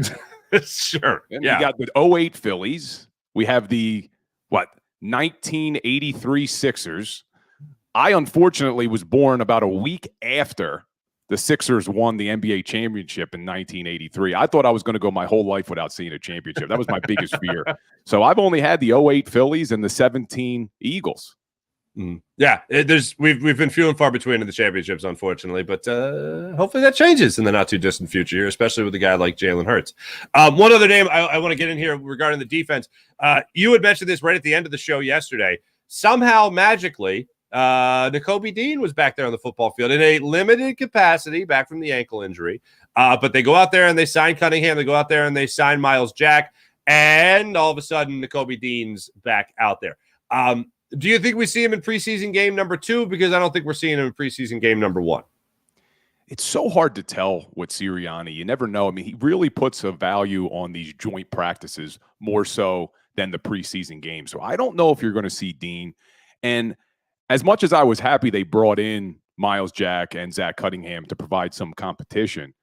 Sure. And we got the 08 Phillies. We have the, 1983 Sixers. I, unfortunately, was born about a week after the Sixers won the NBA championship in 1983. I thought I was going to go my whole life without seeing a championship. That was my biggest fear. So I've only had the 08 Phillies and the 17 Eagles. Yeah, we've been few and far between in the championships, unfortunately, but hopefully that changes in the not too distant future here, especially with a guy like Jalen Hurts. One other name I want to get in here regarding the defense. You had mentioned this right at the end of the show yesterday. Somehow, magically, Nakobe Dean was back there on the football field in a limited capacity, back from the ankle injury. But they go out there and they sign Cunningham. They go out there and they sign Miles Jack, and all of a sudden, Nakobe Dean's back out there. Do you think we see him in preseason game number 2? Because I don't think we're seeing him in preseason game number 1. It's so hard to tell with Sirianni. You never know. I mean, he really puts a value on these joint practices more so than the preseason game. So I don't know if you're going to see Dean. And as much as I was happy they brought in Miles Jack and Zach Cunningham to provide some competition,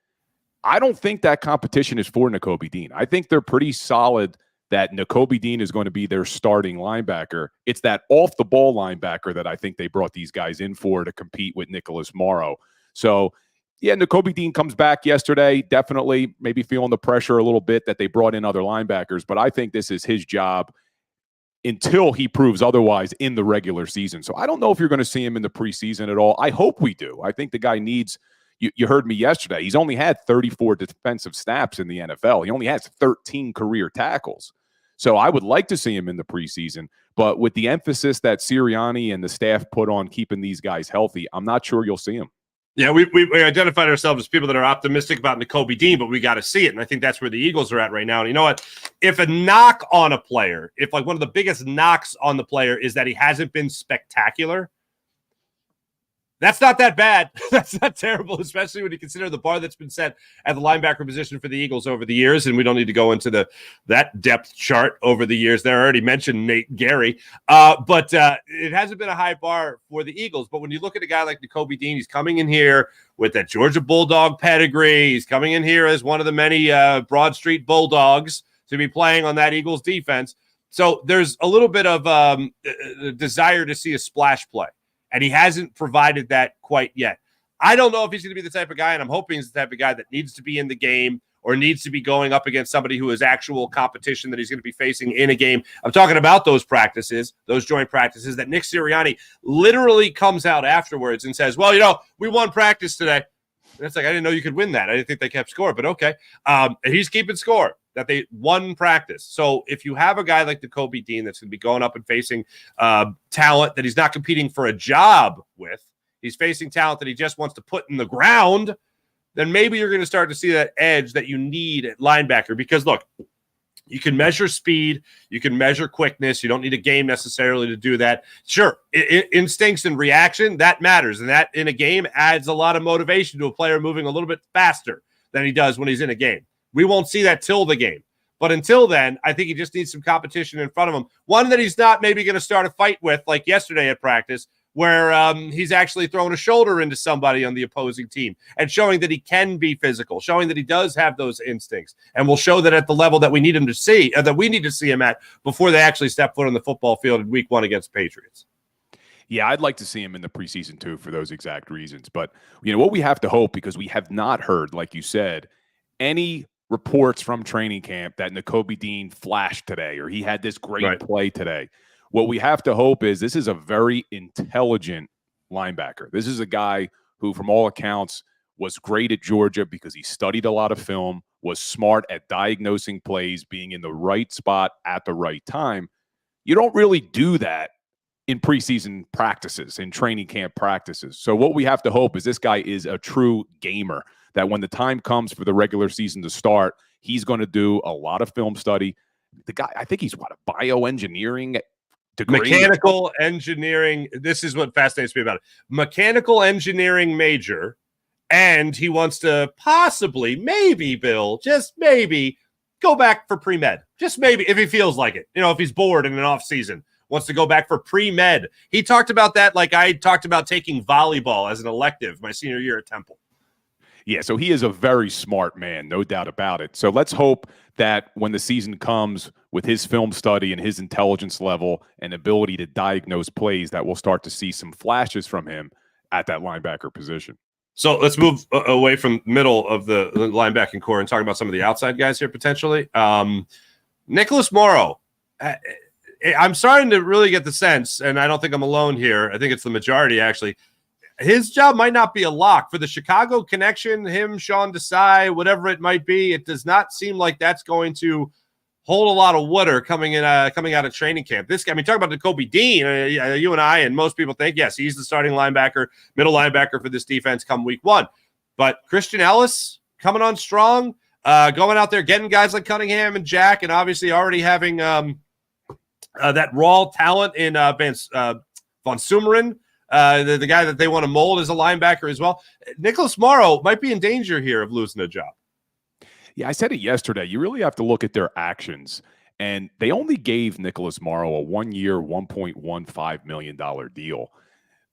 I don't think that competition is for Nakobe Dean. I think they're pretty solid that Nakobe Dean is going to be their starting linebacker. It's that off-the-ball linebacker that I think they brought these guys in for to compete with Nicholas Morrow. So, yeah, Nakobe Dean comes back yesterday, definitely maybe feeling the pressure a little bit that they brought in other linebackers, but I think this is his job until he proves otherwise in the regular season. So I don't know if you're going to see him in the preseason at all. I hope we do. I think the guy needs – you heard me yesterday. He's only had 34 defensive snaps in the NFL. He only has 13 career tackles. So I would like to see him in the preseason, but with the emphasis that Sirianni and the staff put on keeping these guys healthy, I'm not sure you'll see him. Yeah, we identified ourselves as people that are optimistic about Nakobe Dean, but we got to see it, and I think that's where the Eagles are at right now. And you know what? If a knock on a player, if like one of the biggest knocks on the player is that he hasn't been spectacular, That's not that bad. That's not terrible, especially when you consider the bar that's been set at the linebacker position for the Eagles over the years. And we don't need to go into that depth chart over the years. There, I already mentioned Nate Gary, but it hasn't been a high bar for the Eagles. But when you look at a guy like Nakobe Dean, he's coming in here with that Georgia Bulldog pedigree. He's coming in here as one of the many Broad Street Bulldogs to be playing on that Eagles defense. So there's a little bit of desire to see a splash play. And he hasn't provided that quite yet. I don't know if he's going to be the type of guy, and I'm hoping he's the type of guy that needs to be in the game or needs to be going up against somebody who is actual competition that he's going to be facing in a game. I'm talking about those practices, those joint practices that Nick Sirianni literally comes out afterwards and says, well, we won practice today. And it's like, I didn't know you could win that. I didn't think they kept score, but okay. And he's keeping score that they won practice. So if you have a guy like Nakobe Dean that's going to be going up and facing talent that he's not competing for a job with, he's facing talent that he just wants to put in the ground, then maybe you're going to start to see that edge that you need at linebacker. Because, look, you can measure speed, you can measure quickness. You don't need a game necessarily to do that. Sure, instincts and reaction, that matters. And that in a game adds a lot of motivation to a player moving a little bit faster than he does when he's in a game. We won't see that till the game. But until then, I think he just needs some competition in front of him. One that he's not maybe going to start a fight with, like yesterday at practice, where he's actually throwing a shoulder into somebody on the opposing team and showing that he can be physical, showing that he does have those instincts, and will show that at the level that we need him to see, that we need to see him at before they actually step foot on the football field in week 1 against the Patriots. Yeah, I'd like to see him in the preseason too for those exact reasons. But, what we have to hope, because we have not heard, like you said, any reports from training camp that Nakobe Dean flashed today or he had this great play today. What we have to hope is this is a very intelligent linebacker. This is a guy who, from all accounts, was great at Georgia because he studied a lot of film, was smart at diagnosing plays, being in the right spot at the right time. You don't really do that in preseason practices, in training camp practices. So what we have to hope is this guy is a true gamer, that when the time comes for the regular season to start, he's going to do a lot of film study. The guy, I think he's a bioengineering degree. Mechanical engineering. This is what fascinates me about it. Mechanical engineering major, and he wants to possibly, maybe, Bill, just maybe, go back for pre-med. Just maybe, if he feels like it. If he's bored in an off season, wants to go back for pre-med. He talked about that like I talked about taking volleyball as an elective my senior year at Temple. Yeah, so he is a very smart man, no doubt about it. So let's hope that when the season comes with his film study and his intelligence level and ability to diagnose plays, that we'll start to see some flashes from him at that linebacker position. So let's move away from middle of the linebacking core and talk about some of the outside guys here potentially. Nicholas Morrow. I'm starting to really get the sense, and I don't think I'm alone here. I think it's the majority, actually. His job might not be a lock for the Chicago connection, him, Sean Desai, whatever it might be. It does not seem like that's going to hold a lot of water coming out of training camp. This guy, talk about Nakobe Dean. You and I and most people think, yes, he's the starting linebacker, middle linebacker for this defense come week 1. But Christian Ellis coming on strong, going out there, getting guys like Cunningham and Jack, and obviously already having that raw talent in Von Sumeren. The guy that they want to mold as a linebacker as well. Nicholas Morrow might be in danger here of losing a job. Yeah, I said it yesterday. You really have to look at their actions. And they only gave Nicholas Morrow a 1-year, $1.15 million deal.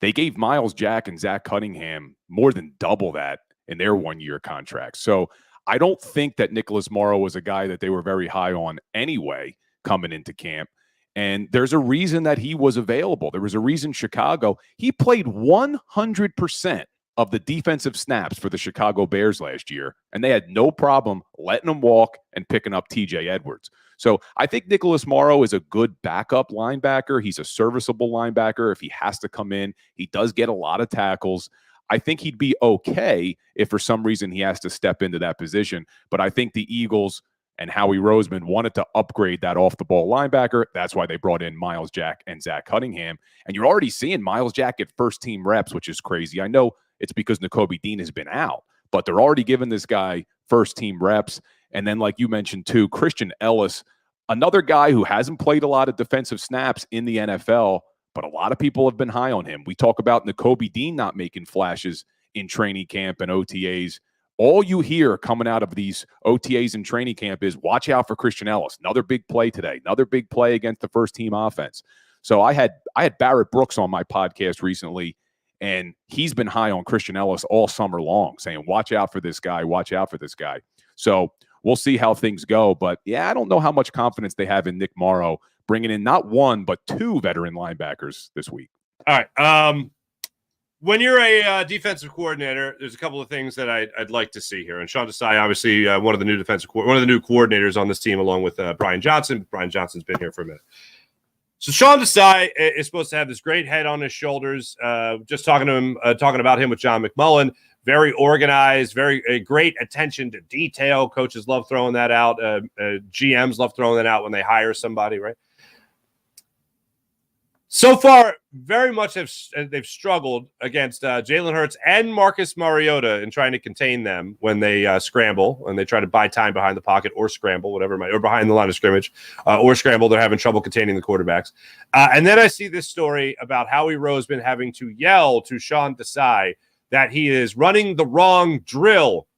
They gave Miles Jack and Zach Cunningham more than double that in their 1-year contracts. So I don't think that Nicholas Morrow was a guy that they were very high on anyway coming into camp. And there's a reason that he was available. There was a reason Chicago, he played 100% of the defensive snaps for the Chicago Bears last year, and they had no problem letting him walk and picking up TJ Edwards. So I think Nicholas Morrow is a good backup linebacker. He's a serviceable linebacker. If he has to come in, he does get a lot of tackles. I think he'd be okay if for some reason he has to step into that position. But I think the Eagles and Howie Roseman wanted to upgrade that off-the-ball linebacker. That's why they brought in Miles Jack and Zach Cunningham. And you're already seeing Miles Jack get first-team reps, which is crazy. I know it's because Nakobe Dean has been out, but they're already giving this guy first-team reps. And then, like you mentioned, too, Christian Ellis, another guy who hasn't played a lot of defensive snaps in the NFL, but a lot of people have been high on him. We talk about Nakobe Dean not making flashes in training camp and OTAs. All you hear coming out of these OTAs and training camp is watch out for Christian Ellis. Another big play today. Another big play against the first team offense. So I had Barrett Brooks on my podcast recently, and he's been high on Christian Ellis all summer long, saying, watch out for this guy, watch out for this guy. So we'll see how things go. But, yeah, I don't know how much confidence they have in Nick Morrow bringing in not one but two veteran linebackers this week. All right. When you're a defensive coordinator, there's a couple of things that I'd like to see here. And Sean Desai, obviously, one of the new coordinators on this team, along with Brian Johnson. Brian Johnson's been here for a minute. So Sean Desai is supposed to have this great head on his shoulders. Just talking about him with John McMullen, very organized, very great attention to detail. Coaches love throwing that out. GMs love throwing that out when they hire somebody, right? So far, very much they've struggled against Jalen Hurts and Marcus Mariota in trying to contain them when they scramble, and they try to buy time behind the pocket or scramble, whatever it might, or behind the line of scrimmage, or scramble. They're having trouble containing the quarterbacks. And then I see this story about Howie Roseman having to yell to Sean Desai that he is running the wrong drill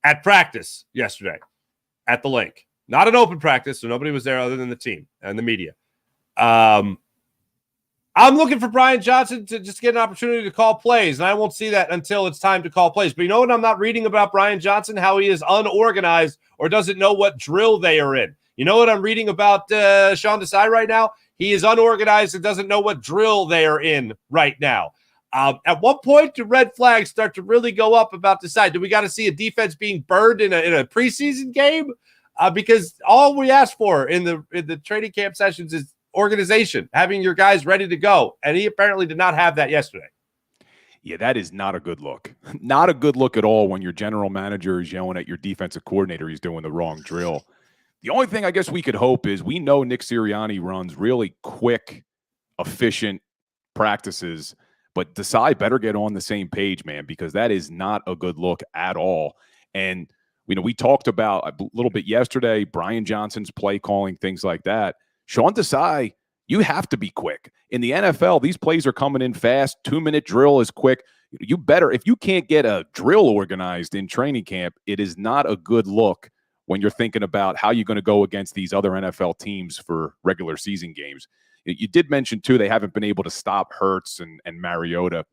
at practice yesterday at the link. Not an open practice, so nobody was there other than the team and the media. I'm looking for Brian Johnson to just get an opportunity to call plays, and I won't see that until it's time to call plays. But you know what I'm not reading about Brian Johnson? How he is unorganized or doesn't know what drill they are in. You know what I'm reading about Sean Desai right now? He is unorganized and doesn't know what drill they are in right now. At what point do red flags start to really go up about Desai? Do we got to see a defense being burned in a preseason game? Because all we ask for in the training camp sessions is organization, having your guys ready to go. And he apparently did not have that yesterday. Yeah, that is not a good look. Not a good look at all when your general manager is yelling at your defensive coordinator he's doing the wrong drill. The only thing I guess we could hope is we know Nick Sirianni runs really quick, efficient practices, but Desai better get on the same page, man, because that is not a good look at all. And, we talked about a little bit yesterday, Brian Johnson's play calling, things like that. Sean Desai, you have to be quick. In the NFL, these plays are coming in fast. 2-minute drill is quick. You better, if you can't get a drill organized in training camp, it is not a good look when you're thinking about how you're going to go against these other NFL teams for regular season games. You did mention, too, they haven't been able to stop Hurts and Mariota.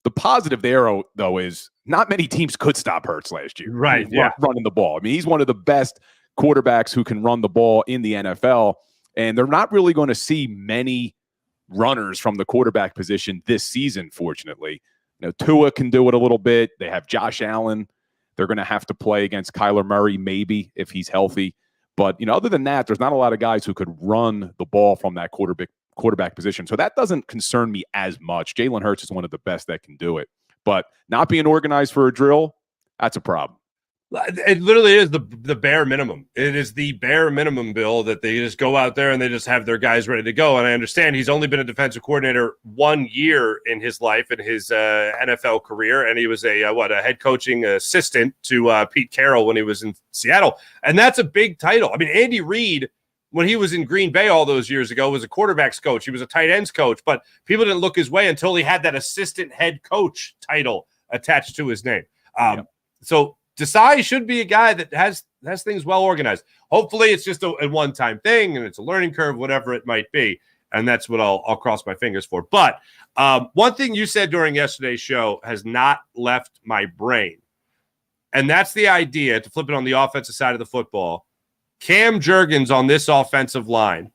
The positive there, though, is not many teams could stop Hurts last year. Right, running the ball. I mean, he's one of the best quarterbacks who can run the ball in the NFL. And they're not really going to see many runners from the quarterback position this season, fortunately. Tua can do it a little bit. They have Josh Allen. They're going to have to play against Kyler Murray, maybe, if he's healthy. But, other than that, there's not a lot of guys who could run the ball from that quarterback position. So that doesn't concern me as much. Jalen Hurts is one of the best that can do it. But not being organized for a drill, that's a problem. It literally is the bare minimum. It is the bare minimum, Bill, that they just go out there and they just have their guys ready to go. And I understand he's only been a defensive coordinator 1 year in his life, in his NFL career. And he was a head coaching assistant to Pete Carroll when he was in Seattle. And that's a big title. I mean, Andy Reid, when he was in Green Bay all those years ago, was a quarterback's coach. He was a tight ends coach, but people didn't look his way until he had that assistant head coach title attached to his name. So Desai should be a guy that has things well organized. Hopefully it's just a one-time thing and it's a learning curve, whatever it might be. And that's what I'll cross my fingers for. But one thing you said during yesterday's show has not left my brain. And that's the idea, to flip it on the offensive side of the football, Cam Jurgens on this offensive line,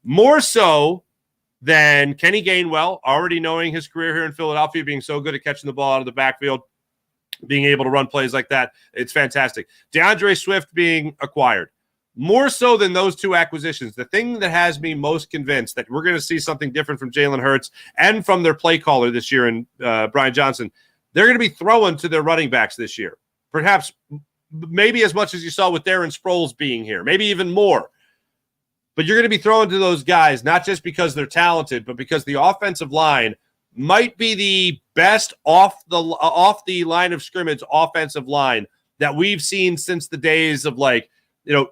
more so than Kenny Gainwell, already knowing his career here in Philadelphia, being so good at catching the ball out of the backfield, being able to run plays like that. It's fantastic. DeAndre Swift being acquired. More so than those two acquisitions, the thing that has me most convinced that we're going to see something different from Jalen Hurts and from their play caller this year in Brian Johnson, they're going to be throwing to their running backs this year. Perhaps maybe as much as you saw with Darren Sproles being here, maybe even more. But you're going to be throwing to those guys, not just because they're talented, but because the offensive line might be the best off the line of scrimmage offensive line that we've seen since the days of like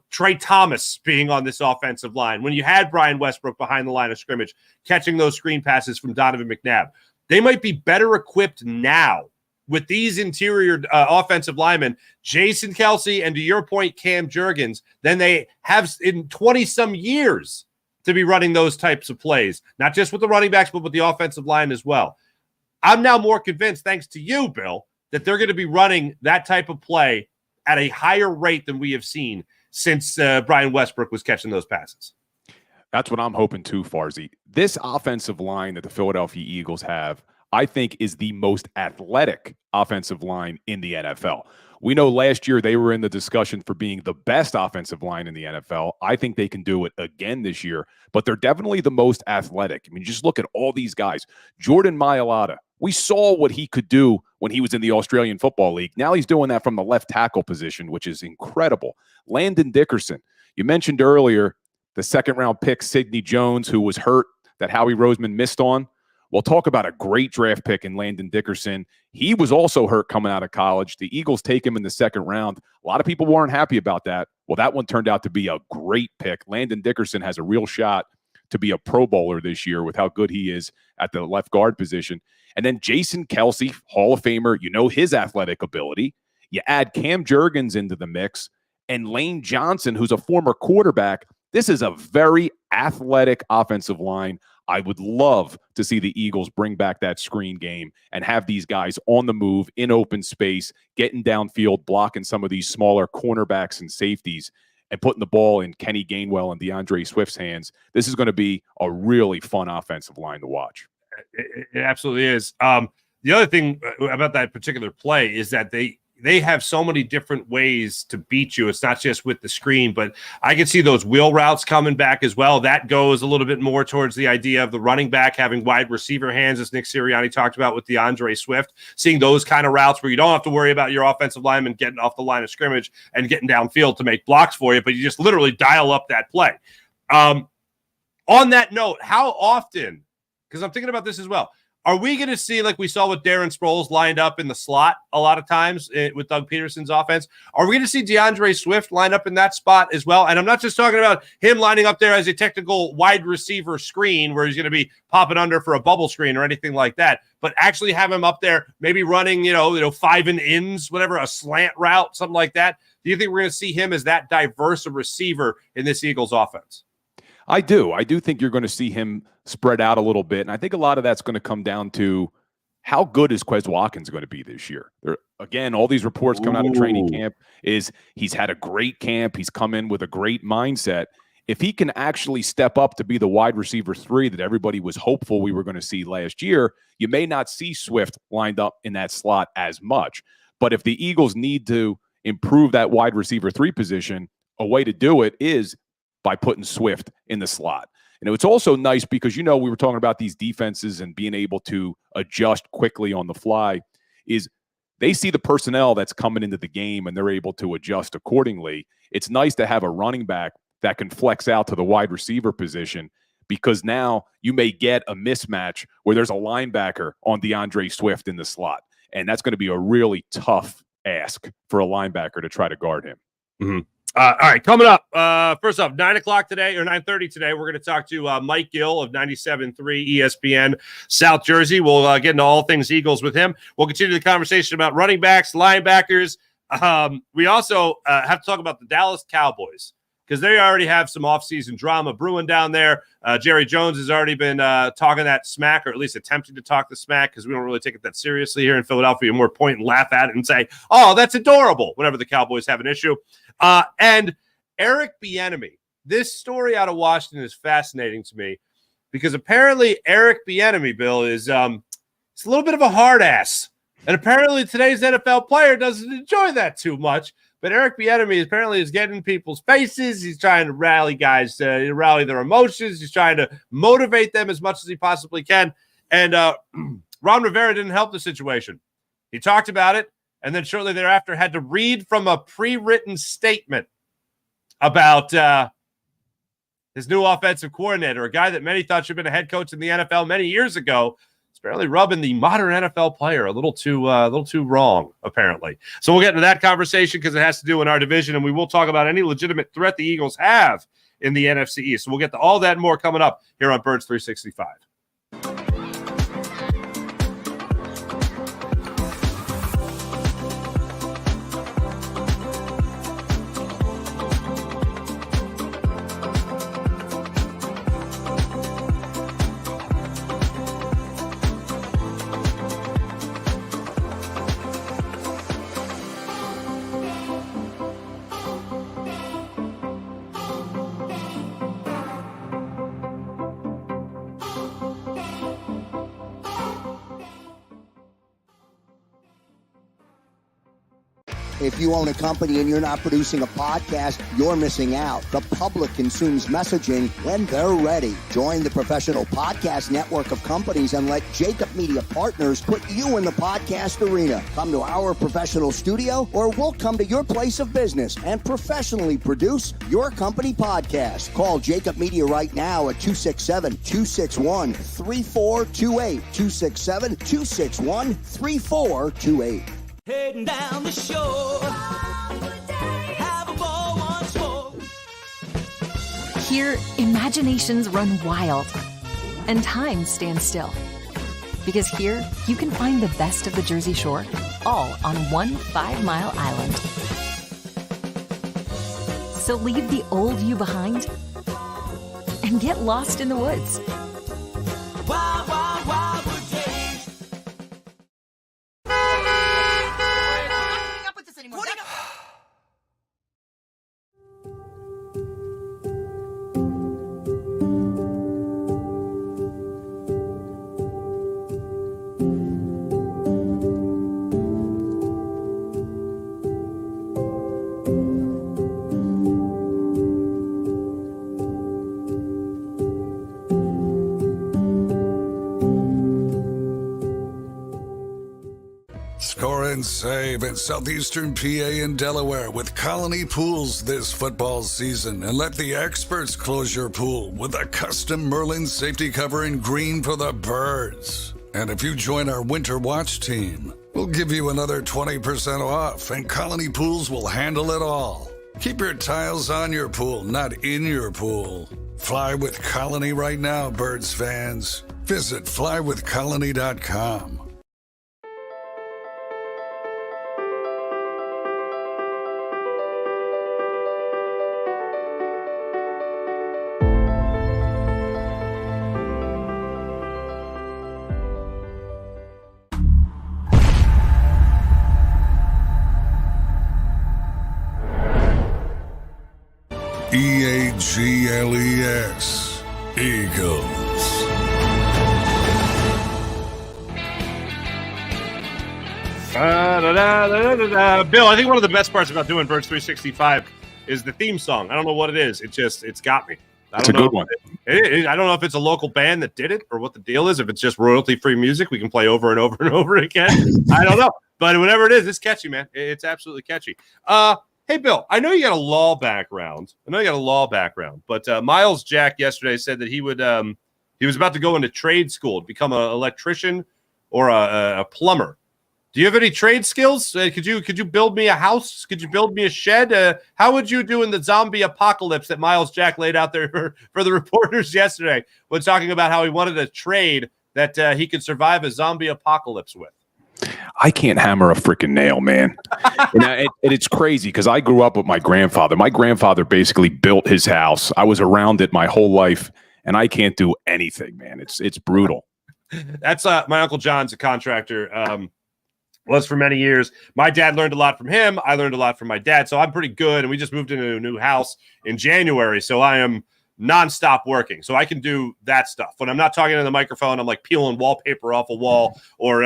Trey Thomas being on this offensive line, when you had Brian Westbrook behind the line of scrimmage, catching those screen passes from Donovan McNabb, they might be better equipped now with these interior offensive linemen, Jason Kelce, and to your point, Cam Jurgens, than they have in 20-some years to be running those types of plays, not just with the running backs, but with the offensive line as well. I'm now more convinced, thanks to you, Bill, that they're going to be running that type of play at a higher rate than we have seen since Brian Westbrook was catching those passes. That's what I'm hoping too, Farzy. This offensive line that the Philadelphia Eagles have, I think, is the most athletic offensive line in the NFL. We know last year they were in the discussion for being the best offensive line in the NFL. I think they can do it again this year, but they're definitely the most athletic. I mean, just look at all these guys. Jordan Mailata, we saw what he could do when he was in the Australian Football League. Now he's doing that from the left tackle position, which is incredible. Landon Dickerson, you mentioned earlier the second-round pick, Sidney Jones, who was hurt, that Howie Roseman missed on. Well, talk about a great draft pick in Landon Dickerson. He was also hurt coming out of college. The Eagles take him in the second round. A lot of people weren't happy about that. Well, that one turned out to be a great pick. Landon Dickerson has a real shot to be a Pro Bowler this year with how good he is at the left guard position. And then Jason Kelce, Hall of Famer, his athletic ability. You add Cam Jurgens into the mix and Lane Johnson, who's a former quarterback. This is a very athletic offensive line. I would love to see the Eagles bring back that screen game and have these guys on the move in open space, getting downfield, blocking some of these smaller cornerbacks and safeties, and putting the ball in Kenny Gainwell and DeAndre Swift's hands. This is going to be a really fun offensive line to watch. It absolutely is. The other thing about that particular play is that they have so many different ways to beat you. It's not just with the screen, but I can see those wheel routes coming back as well. That goes a little bit more towards the idea of the running back having wide receiver hands, as Nick Sirianni talked about with DeAndre Swift, seeing those kind of routes where you don't have to worry about your offensive lineman getting off the line of scrimmage and getting downfield to make blocks for you, but you just literally dial up that play. On that note, how often, because I'm thinking about this as well, are we going to see, like we saw with Darren Sproles lined up in the slot a lot of times with Doug Peterson's offense? Are we going to see DeAndre Swift line up in that spot as well? And I'm not just talking about him lining up there as a technical wide receiver screen where he's going to be popping under for a bubble screen or anything like that, but actually have him up there maybe running, 5 and ins, whatever, a slant route, something like that. Do you think we're going to see him as that diverse a receiver in this Eagles offense? I do. I do think you're going to see him spread out a little bit. And I think a lot of that's going to come down to how good is Quez Watkins going to be this year. Again, all these reports coming out of training camp is he's had a great camp. He's come in with a great mindset. If he can actually step up to be the wide receiver 3 that everybody was hopeful we were going to see last year, you may not see Swift lined up in that slot as much. But if the Eagles need to improve that wide receiver 3 position, a way to do it is by putting Swift in the slot. It's also nice because, we were talking about these defenses and being able to adjust quickly on the fly, is they see the personnel that's coming into the game and they're able to adjust accordingly. It's nice to have a running back that can flex out to the wide receiver position, because now you may get a mismatch where there's a linebacker on DeAndre Swift in the slot. And that's going to be a really tough ask for a linebacker to try to guard him. Mm-hmm. All right, coming up, first off, 9 o'clock today, or 9:30 today, we're going to talk to Mike Gill of 97.3 ESPN South Jersey. We'll get into all things Eagles with him. We'll continue the conversation about running backs, linebackers. We also have to talk about the Dallas Cowboys, because they already have some offseason drama brewing down there. Jerry Jones has already been talking that smack, or at least attempting to talk the smack, because we don't really take it that seriously here in Philadelphia. More point and laugh at it and say, oh, that's adorable, whenever the Cowboys have an issue. And Eric Bieniemy, this story out of Washington is fascinating to me, because apparently Eric Bieniemy, Bill, is it's a little bit of a hard ass. And apparently today's NFL player doesn't enjoy that too much. But Eric Bieniemy apparently is getting in people's faces. He's trying to rally guys to rally their emotions. He's trying to motivate them as much as he possibly can. And Ron Rivera didn't help the situation. He talked about it, and then shortly thereafter had to read from a pre-written statement about his new offensive coordinator, a guy that many thought should have been a head coach in the NFL many years ago, It's barely rubbing the modern NFL player a little too wrong, apparently. So we'll get into that conversation because it has to do in our division, and we will talk about any legitimate threat the Eagles have in the NFC East. So we'll get to all that and more coming up here on Birds 365. If you own a company and you're not producing a podcast, you're missing out. The public consumes messaging when they're ready. Join the professional podcast network of companies and let JAKIB Media Partners put you in the podcast arena. Come to our professional studio or we'll come to your place of business and professionally produce your company podcast. Call JAKIB Media right now at 267-261-3428. 267-261-3428. Heading down the shore, have a ball once more. Here, imaginations run wild and time stands still. Because here, you can find the best of the Jersey Shore, all on one 5-mile island. So leave the old you behind and get lost in the woods. Wild, wild, wild wood days. Score and save at Southeastern PA and Delaware with Colony Pools this football season, and let the experts close your pool with a custom Merlin safety cover in green for the birds. And if you join our Winter Watch team, we'll give you another 20% off, and Colony Pools will handle it all. Keep your tiles on your pool, not in your pool. Fly with Colony right now, Birds fans. Visit flywithcolony.com. EAGLES, Eagles. Bill, I think one of the best parts about doing Birds 365 is the theme song. I don't know what it is. It's got me. It's a good one. I don't know if it's a local band that did it or what the deal is. If it's just royalty-free music we can play over and over and over again. I don't know. But whatever it is, it's catchy, man. It's absolutely catchy. Hey, Bill, I know you got a law background. But Miles Jack yesterday said that he was about to go into trade school to become an electrician or a plumber. Do you have any trade skills? Could you build me a house? Could you build me a shed? How would you do in the zombie apocalypse that Miles Jack laid out there for the reporters yesterday when talking about how he wanted a trade that he could survive a zombie apocalypse with? I can't hammer a freaking nail, man. And it's crazy because I grew up with my grandfather. My grandfather basically built his house. I was around it my whole life, and I can't do anything, man. It's brutal. That's my Uncle John's a contractor. Was for many years. My dad learned a lot from him. I learned a lot from my dad. So I'm pretty good. And we just moved into a new house in January. So I am nonstop working. So I can do that stuff. When I'm not talking to the microphone, I'm like peeling wallpaper off a wall or,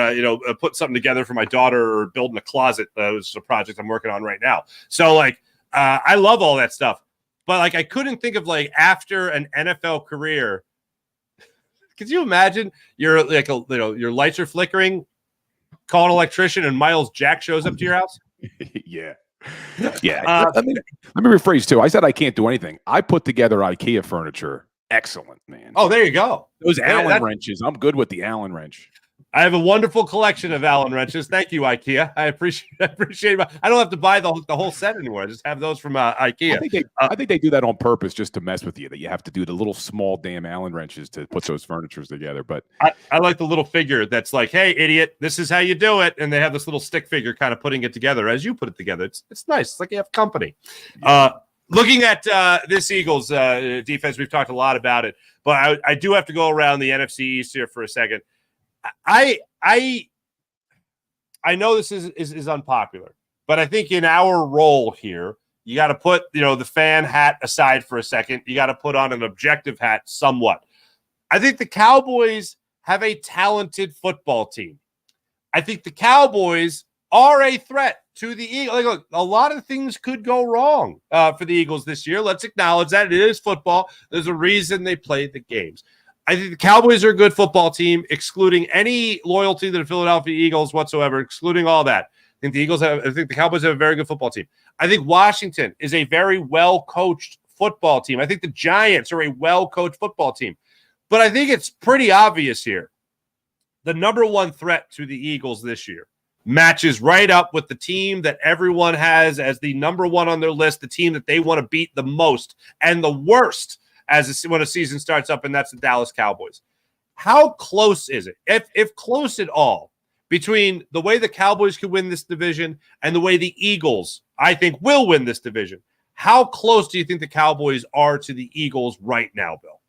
put something together for my daughter or building a closet. Which is a project I'm working on right now. So I love all that stuff. But I couldn't think of after an NFL career. Could you imagine your lights are flickering, call an electrician, and Miles Jack shows up to your house? Yeah. Let me rephrase too. I said I can't do anything. I put together IKEA furniture excellent, man. Oh, there you go. Those Allen wrenches. I'm good with the Allen wrench. I have a wonderful collection of Allen wrenches. Thank you, IKEA. I appreciate it. I don't have to buy the whole set anymore. I just have those from IKEA. I think they do that on purpose just to mess with you, that you have to do the little small damn Allen wrenches to put those furnitures together. But I like the little figure that's like, hey, idiot, this is how you do it. And they have this little stick figure kind of putting it together as you put it together. It's nice. It's like you have company. Looking at this Eagles defense, we've talked a lot about it, but I do have to go around the NFC East here for a second. I know this is unpopular, but I think in our role here, you got to put the fan hat aside for a second. You got to put on an objective hat somewhat. I think the Cowboys have a talented football team. I think the Cowboys are a threat to the Eagles. Like, look, a lot of things could go wrong for the Eagles this year. Let's acknowledge that. It is football. There's a reason they play the games. I think the Cowboys are a good football team, excluding any loyalty to the Philadelphia Eagles whatsoever, excluding all that. I think the Cowboys have a very good football team. I think Washington is a very well-coached football team. I think the Giants are a well-coached football team. But I think it's pretty obvious here. The number one threat to the Eagles this year matches right up with the team that everyone has as the number one on their list, the team that they want to beat the most and the worst when a season starts up, and that's the Dallas Cowboys. How close is it, if close at all, between the way the Cowboys could win this division and the way the Eagles, I think, will win this division? How close do you think the Cowboys are to the Eagles right now, Bill?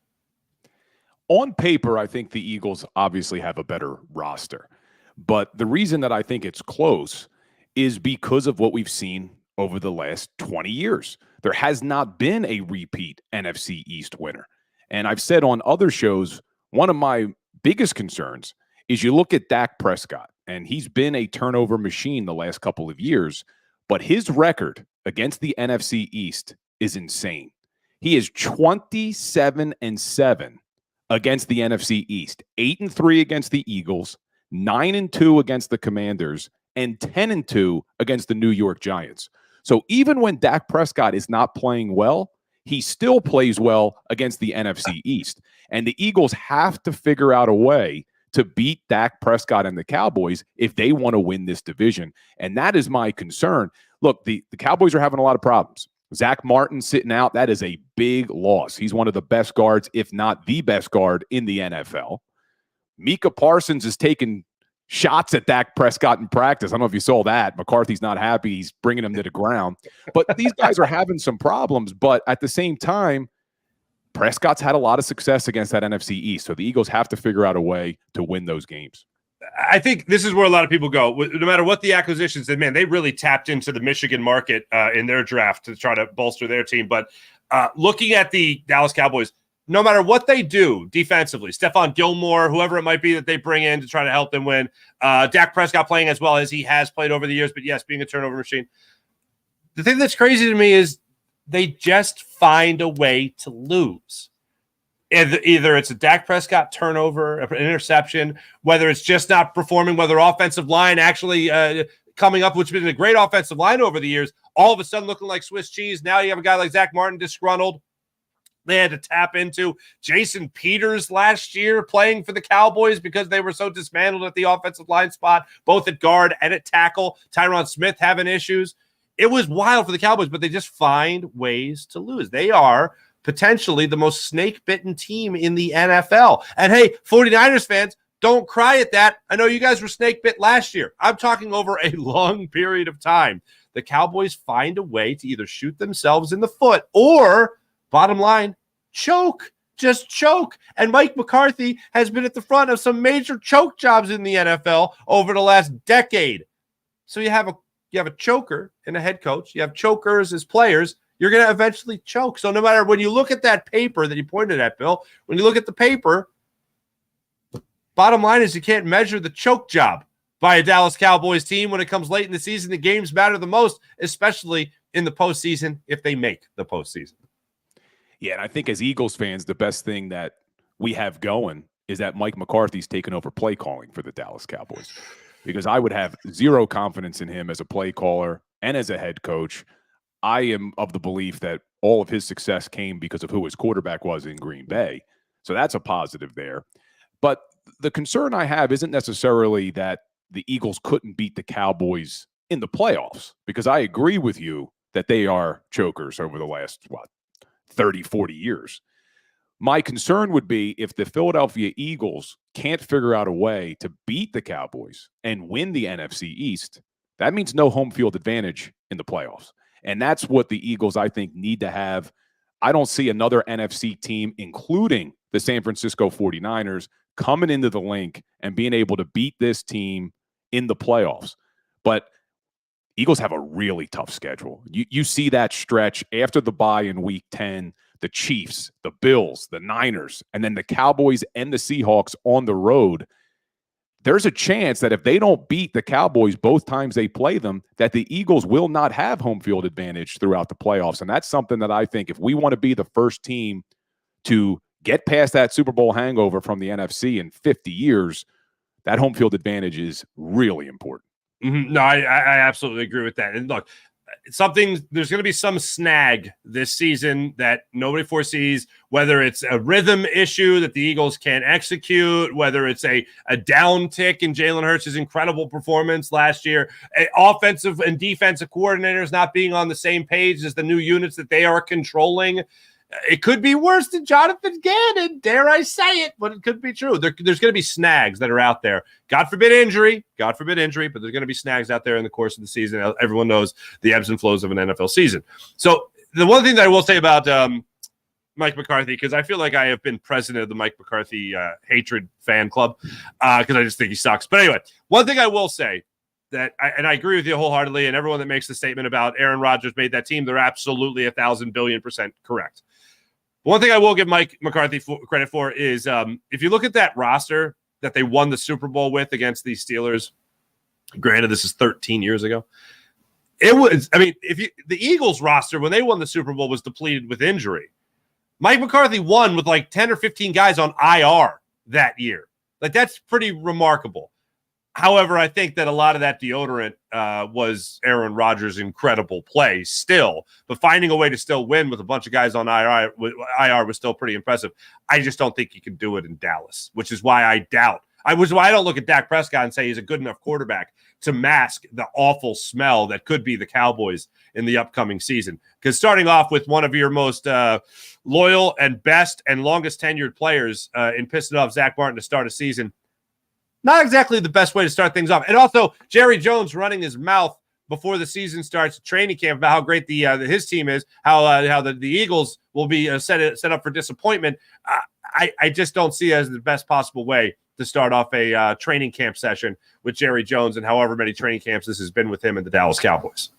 On paper, I think the Eagles obviously have a better roster. But the reason that I think it's close is because of what we've seen over the last 20 years. There has not been a repeat NFC East winner. And I've said on other shows, one of my biggest concerns is you look at Dak Prescott, and he's been a turnover machine the last couple of years, but his record against the NFC East is insane. He is 27-7 against the NFC East, 8-3 against the Eagles, 9-2 against the Commanders, and 10-2 against the New York Giants. So even when Dak Prescott is not playing well, he still plays well against the NFC East. And the Eagles have to figure out a way to beat Dak Prescott and the Cowboys if they want to win this division. And that is my concern. Look, the Cowboys are having a lot of problems. Zach Martin sitting out, that is a big loss. He's one of the best guards, if not the best guard in the NFL. Micah Parsons is taking shots at Dak Prescott in practice. I don't know if you saw that. McCarthy's not happy. He's bringing him to the ground. But these guys are having some problems. But at the same time, Prescott's had a lot of success against that NFC East. So the Eagles have to figure out a way to win those games. I think this is where a lot of people go. No matter what the acquisitions, and man, they really tapped into the Michigan market in their draft to try to bolster their team. But looking at the Dallas Cowboys, no matter what they do defensively, Stephon Gilmore, whoever it might be that they bring in to try to help them win, Dak Prescott playing as well as he has played over the years, but yes, being a turnover machine. The thing that's crazy to me is they just find a way to lose. Either it's a Dak Prescott turnover, an interception, whether it's just not performing, whether offensive line actually coming up, which has been a great offensive line over the years, all of a sudden looking like Swiss cheese. Now you have a guy like Zach Martin disgruntled. They had to tap into Jason Peters last year playing for the Cowboys because they were so dismantled at the offensive line spot, both at guard and at tackle. Tyron Smith having issues. It was wild for the Cowboys, but they just find ways to lose. They are potentially the most snake-bitten team in the NFL. And hey, 49ers fans, don't cry at that. I know you guys were snake-bit last year. I'm talking over a long period of time. The Cowboys find a way to either shoot themselves in the foot or, bottom line, choke. Just choke. And Mike McCarthy has been at the front of some major choke jobs in the NFL over the last decade. So you have a choker and a head coach. You have chokers as players. You're going to eventually choke. So no matter when you look at that paper that you pointed at, Bill, when you look at the paper, bottom line is you can't measure the choke job by a Dallas Cowboys team when it comes late in the season. The games matter the most, especially in the postseason if they make the postseason. Yeah, and I think as Eagles fans, the best thing that we have going is that Mike McCarthy's taken over play calling for the Dallas Cowboys, because I would have zero confidence in him as a play caller and as a head coach. I am of the belief that all of his success came because of who his quarterback was in Green Bay. So that's a positive there. But the concern I have isn't necessarily that the Eagles couldn't beat the Cowboys in the playoffs, because I agree with you that they are chokers over the last, 30, 40 years. My concern would be if the Philadelphia Eagles can't figure out a way to beat the Cowboys and win the NFC East, that means no home field advantage in the playoffs. And that's what the Eagles, I think, need to have. I don't see another NFC team, including the San Francisco 49ers, coming into the Link and being able to beat this team in the playoffs. But Eagles have a really tough schedule. You see that stretch after the bye in Week 10, the Chiefs, the Bills, the Niners, and then the Cowboys and the Seahawks on the road. There's a chance that if they don't beat the Cowboys both times they play them, that the Eagles will not have home field advantage throughout the playoffs. And that's something that I think if we want to be the first team to get past that Super Bowl hangover from the NFC in 50 years, that home field advantage is really important. No, I absolutely agree with that. And look, there's going to be some snag this season that nobody foresees, whether it's a rhythm issue that the Eagles can't execute, whether it's a downtick in Jalen Hurts' incredible performance last year, offensive and defensive coordinators not being on the same page as the new units that they are controlling. It could be worse than Jonathan Gannon, dare I say it, but it could be true. There's going to be snags that are out there. God forbid injury, but there's going to be snags out there in the course of the season. Everyone knows the ebbs and flows of an NFL season. So the one thing that I will say about Mike McCarthy, because I feel like I have been president of the Mike McCarthy hatred fan club, because I just think he sucks. But anyway, one thing I will say, and I agree with you wholeheartedly, and everyone that makes the statement about Aaron Rodgers made that team, they're absolutely 1,000 billion% correct. One thing I will give Mike McCarthy credit for is if you look at that roster that they won the Super Bowl with against these Steelers, granted this is 13 years ago, the Eagles roster when they won the Super Bowl was depleted with injury. Mike McCarthy won with like 10 or 15 guys on IR that year. Like, that's pretty remarkable. However, I think that a lot of that deodorant was Aaron Rodgers' incredible play still, but finding a way to still win with a bunch of guys on IR was still pretty impressive. I just don't think he can do it in Dallas, which is why I doubt. Why I don't look at Dak Prescott and say he's a good enough quarterback to mask the awful smell that could be the Cowboys in the upcoming season. Because starting off with one of your most loyal and best and longest tenured players in pissing off Zach Martin to start a season, not exactly the best way to start things off. And also, Jerry Jones running his mouth before the season starts, training camp, about how great his team is, how the Eagles will be set up for disappointment. I just don't see it as the best possible way to start off a training camp session with Jerry Jones and however many training camps this has been with him and the Dallas Cowboys.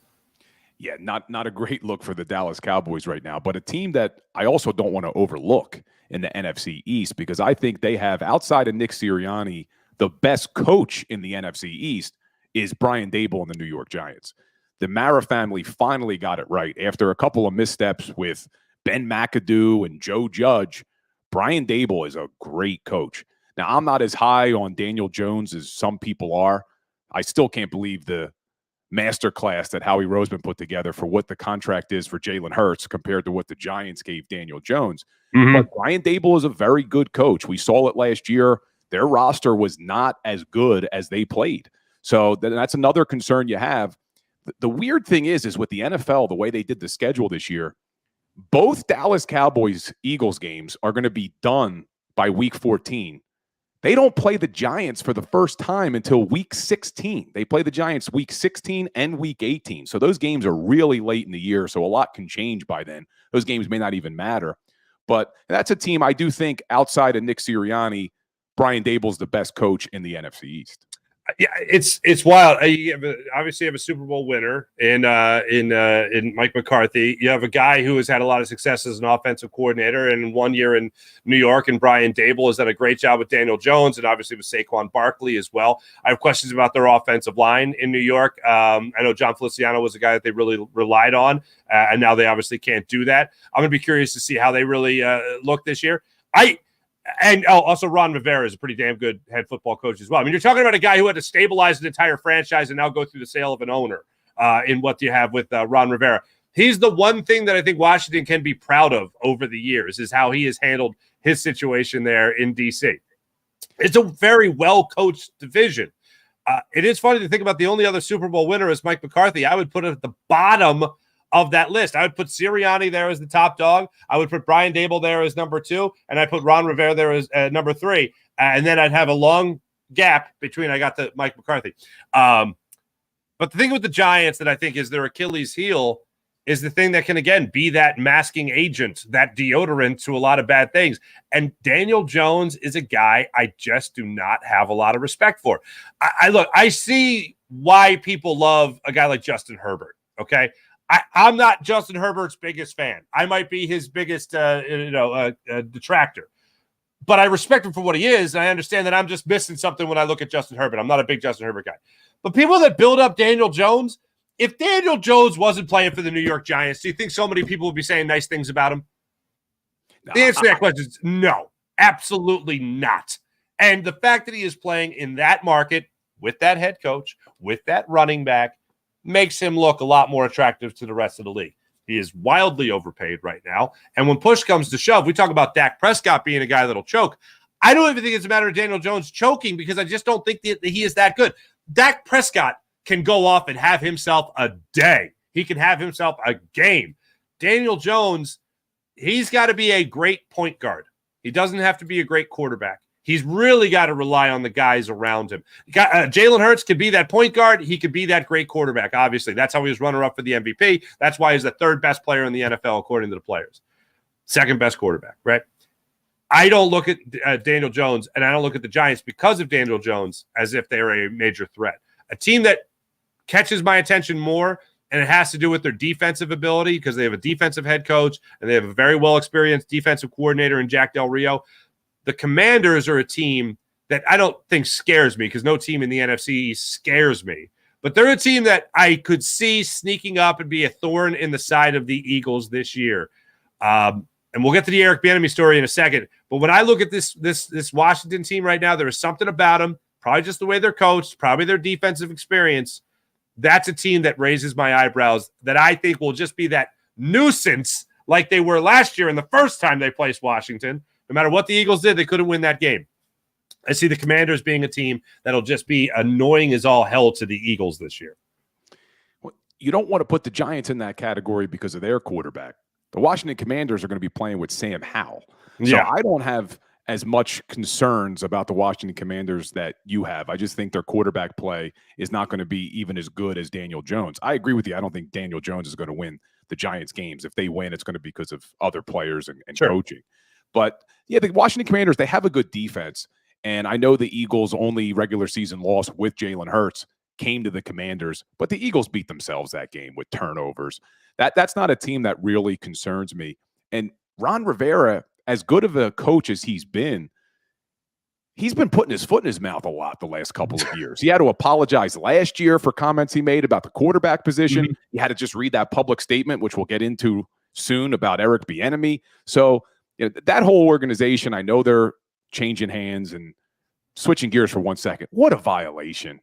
Yeah, not a great look for the Dallas Cowboys right now, but a team that I also don't want to overlook in the NFC East, because I think they have, outside of Nick Sirianni, the best coach in the NFC East is Brian Daboll and the New York Giants. The Mara family finally got it right after a couple of missteps with Ben McAdoo and Joe Judge. Brian Daboll is a great coach. Now, I'm not as high on Daniel Jones as some people are. I still can't believe the masterclass that Howie Roseman put together for what the contract is for Jalen Hurts compared to what the Giants gave Daniel Jones. Mm-hmm. But Brian Daboll is a very good coach. We saw it last year. Their roster was not as good as they played. So that's another concern you have. The weird thing is with the NFL, the way they did the schedule this year, both Dallas Cowboys-Eagles games are going to be done by week 14. They don't play the Giants for the first time until week 16. They play the Giants week 16 and week 18. So those games are really late in the year, so a lot can change by then. Those games may not even matter. But that's a team I do think, outside of Nick Sirianni, Brian Daboll's the best coach in the NFC East. Yeah, it's wild. Obviously, you have a Super Bowl winner in Mike McCarthy. You have a guy who has had a lot of success as an offensive coordinator, and 1 year in New York. And Brian Daboll has done a great job with Daniel Jones, and obviously with Saquon Barkley as well. I have questions about their offensive line in New York. I know John Feliciano was a guy that they really relied on, and now they obviously can't do that. I'm going to be curious to see how they really look this year. And also Ron Rivera is a pretty damn good head football coach as well. I mean, you're talking about a guy who had to stabilize an entire franchise and now go through the sale of an owner in what you have with Ron Rivera. He's the one thing that I think Washington can be proud of over the years is how he has handled his situation there in D.C. It's a very well-coached division. It is funny to think about the only other Super Bowl winner is Mike McCarthy. I would put it at the bottom of that list. I would put Sirianni there as the top dog. I would put Brian Dable there as number 2, and I put Ron Rivera there as number 3. And then I'd have a long gap between I got the Mike McCarthy. But the thing with the Giants that I think is their Achilles heel is the thing that can, again, be that masking agent, that deodorant to a lot of bad things. And Daniel Jones is a guy I just do not have a lot of respect for. I see why people love a guy like Justin Herbert, okay? I'm not Justin Herbert's biggest fan. I might be his biggest detractor. But I respect him for what he is, and I understand that I'm just missing something when I look at Justin Herbert. I'm not a big Justin Herbert guy. But people that build up Daniel Jones, if Daniel Jones wasn't playing for the New York Giants, do you think so many people would be saying nice things about him? The answer to that question is no, absolutely not. And the fact that he is playing in that market with that head coach, with that running back, makes him look a lot more attractive to the rest of the league. He is wildly overpaid right now. And when push comes to shove, we talk about Dak Prescott being a guy that'll choke. I don't even think it's a matter of Daniel Jones choking because I just don't think that he is that good. Dak Prescott can go off and have himself a day. He can have himself a game. Daniel Jones, he's got to be a great point guard. He doesn't have to be a great quarterback. He's really got to rely on the guys around him. Jalen Hurts could be that point guard. He could be that great quarterback, obviously. That's how he was runner-up for the MVP. That's why he's the 3rd best player in the NFL, according to the players. 2nd best quarterback, right? I don't look at Daniel Jones, and I don't look at the Giants because of Daniel Jones as if they're a major threat. A team that catches my attention more, and it has to do with their defensive ability because they have a defensive head coach, and they have a very well-experienced defensive coordinator in Jack Del Rio. The Commanders are a team that I don't think scares me because no team in the NFC scares me. But they're a team that I could see sneaking up and be a thorn in the side of the Eagles this year. And we'll get to the Eric Bieniemy story in a second. But when I look at this Washington team right now, there is something about them, probably just the way they're coached, probably their defensive experience. That's a team that raises my eyebrows that I think will just be that nuisance like they were last year in the first time they placed Washington. No matter what the Eagles did, they couldn't win that game. I see the Commanders being a team that'll just be annoying as all hell to the Eagles this year. Well, you don't want to put the Giants in that category because of their quarterback. The Washington Commanders are going to be playing with Sam Howell. So I don't have as much concerns about the Washington Commanders that you have. I just think their quarterback play is not going to be even as good as Daniel Jones. I agree with you. I don't think Daniel Jones is going to win the Giants games. If they win, it's going to be because of other players and coaching. But yeah, the Washington Commanders, they have a good defense. And I know the Eagles' only regular season loss with Jalen Hurts came to the Commanders, but the Eagles beat themselves that game with turnovers. That's not a team that really concerns me. And Ron Rivera, as good of a coach as he's been putting his foot in his mouth a lot the last couple of years. He had to apologize last year for comments he made about the quarterback position. He had to just read that public statement, which we'll get into soon, about Eric Bieniemy. So that whole organization, I know they're changing hands and switching gears for 1 second. What a violation.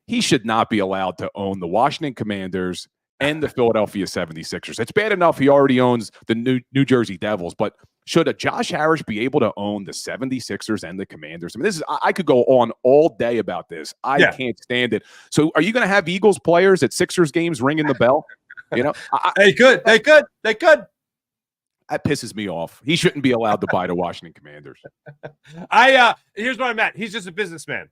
He should not be allowed to own the Washington Commanders and the Philadelphia 76ers. It's bad enough he already owns the New Jersey Devils, but should a Josh Harris be able to own the 76ers and the Commanders? I mean, I could go on all day about this. I can't stand it. So are you going to have Eagles players at Sixers games ringing the bell? They could. That pisses me off. He shouldn't be allowed to buy the Washington Commanders. Here's what I'm at. He's just a businessman.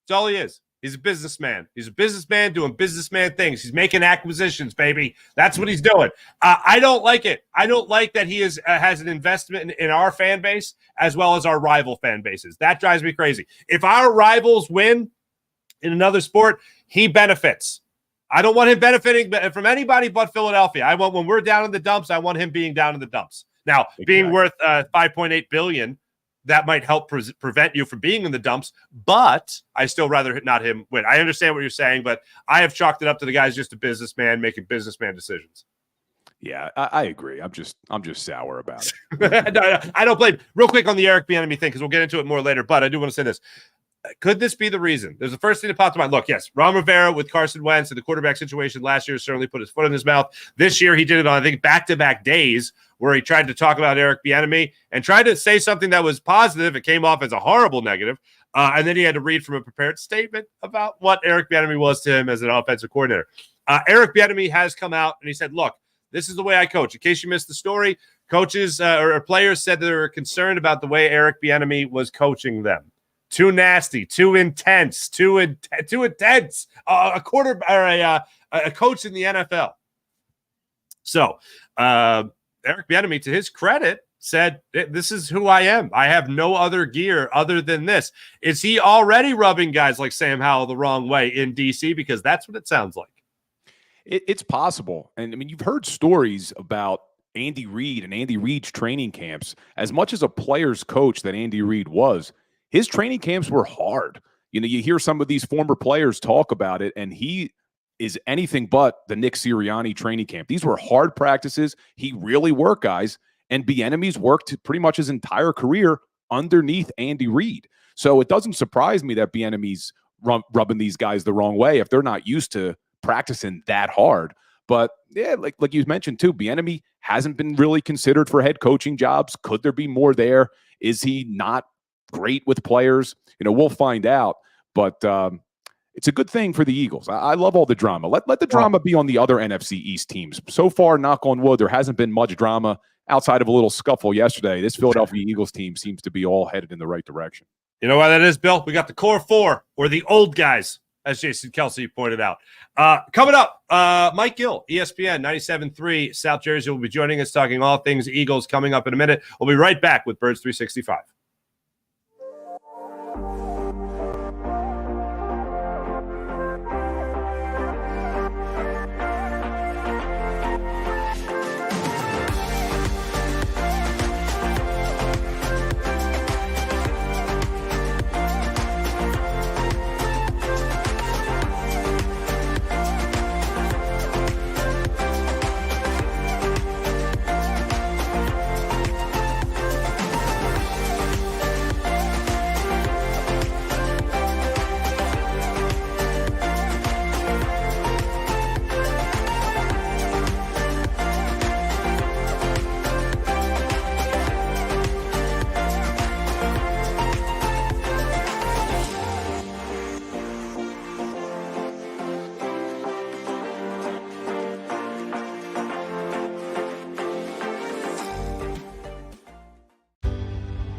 That's all he is. He's a businessman. He's a businessman doing businessman things. He's making acquisitions, baby. That's what he's doing. I don't like it. I don't like that he has an investment in our fan base as well as our rival fan bases. That drives me crazy. If our rivals win in another sport, he benefits. I don't want him benefiting from anybody but Philadelphia. I want, when we're down in the dumps, I want him being down in the dumps. Now, being worth $5.8 billion, that might help prevent you from being in the dumps, but I still rather not him win. I understand what you're saying, but I have chalked it up to the guy's just a businessman making businessman decisions. Yeah, I agree. I'm just sour about it. No, I don't blame. Real quick on the Eric Bieniemy thing, because we'll get into it more later, but I do want to say this. could this be the reason? There's the first thing that popped to mind. Look, yes, Ron Rivera with Carson Wentz and the quarterback situation last year certainly put his foot in his mouth. This year he did it on, I think, back-to-back days where he tried to talk about Eric Bieniemy and tried to say something that was positive. It came off as a horrible negative. And then he had to read from a prepared statement about what Eric Bieniemy was to him as an offensive coordinator. Eric Bieniemy has come out and he said, look, this is the way I coach. In case you missed the story, coaches or players said they were concerned about the way Eric Bieniemy was coaching them. Too nasty, too intense, too intense. A quarter or a coach in the NFL. So Eric Bieniemy, to his credit, said, "This is who I am. I have no other gear other than this." Is he already rubbing guys like Sam Howell the wrong way in DC? Because that's what it sounds like. It's possible, and I mean, you've heard stories about Andy Reid and Andy Reid's training camps. As much as a player's coach that Andy Reid was, his training camps were hard. You know, you hear some of these former players talk about it, and he is anything but the Nick Sirianni training camp. These were hard practices. He really worked guys, and Bieniemy's worked pretty much his entire career underneath Andy Reid. So it doesn't surprise me that Bieniemy's rubbing these guys the wrong way if they're not used to practicing that hard. But yeah, like you mentioned too, Bieniemy hasn't been really considered for head coaching jobs. Could there be more there? Is he not great with players? You know, we'll find out. But it's a good thing for the Eagles. I love all the drama. Let the drama be on the other NFC East teams. So far, knock on wood, there hasn't been much drama outside of a little scuffle yesterday. This Philadelphia Eagles team seems to be all headed in the right direction. You know why that is, Bill? We got the core four, or the old guys, as Jason Kelsey pointed out. Coming up, Mike Gill, ESPN 97.3 South Jersey, will be joining us talking all things Eagles coming up in a minute. We'll be right back with Birds 365.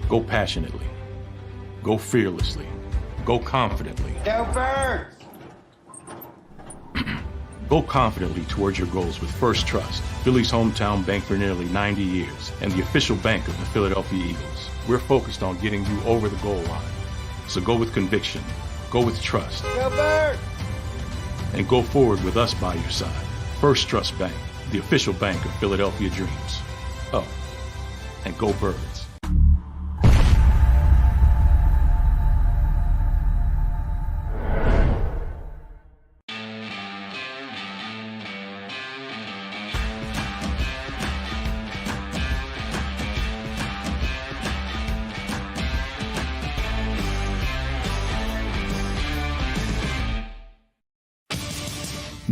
Go passionately. Go fearlessly. Go confidently. Go Birds! Go confidently towards your goals with First Trust, Philly's hometown bank for nearly 90 years, and the official bank of the Philadelphia Eagles. We're focused on getting you over the goal line. So go with conviction. Go with trust. Go Birds! And go forward with us by your side. First Trust Bank, the official bank of Philadelphia dreams. Oh, and go Birds.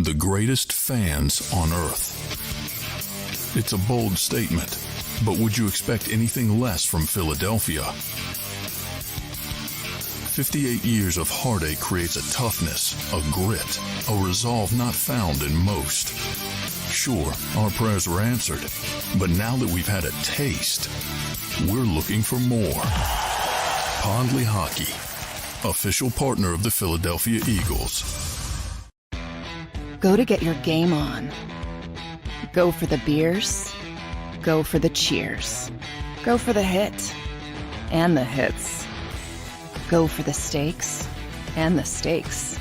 The greatest fans on earth. It's a bold statement, but would you expect anything less from Philadelphia? 58 years of heartache creates a toughness, a grit, a resolve not found in most. Sure, our prayers were answered, but now that we've had a taste, we're looking for more. Pondley Hockey, official partner of the Philadelphia Eagles. Go to get your game on. Go for the beers. Go for the cheers. Go for the hit and the hits. Go for the stakes and the stakes.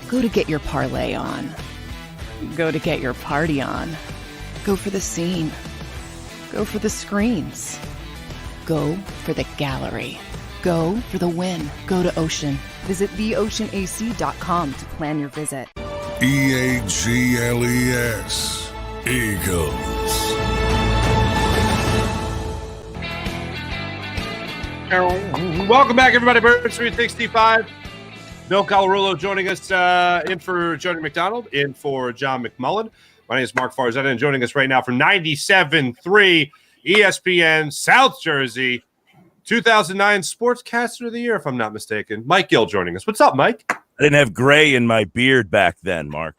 Go to get your parlay on. Go to get your party on. Go for the scene. Go for the screens. Go for the gallery. Go for the win. Go to Ocean. Visit theoceanac.com to plan your visit. EAGLES, Eagles. Welcome back, everybody. Birds 365. Bill Colarulo joining us in for Jody McDonald, in for John McMullen. My name is Mark Farzetta, and joining us right now from 97.3 ESPN South Jersey, 2009 Sportscaster of the Year, if I'm not mistaken. Mike Gill joining us. What's up, Mike? I didn't have gray in my beard back then, Mark.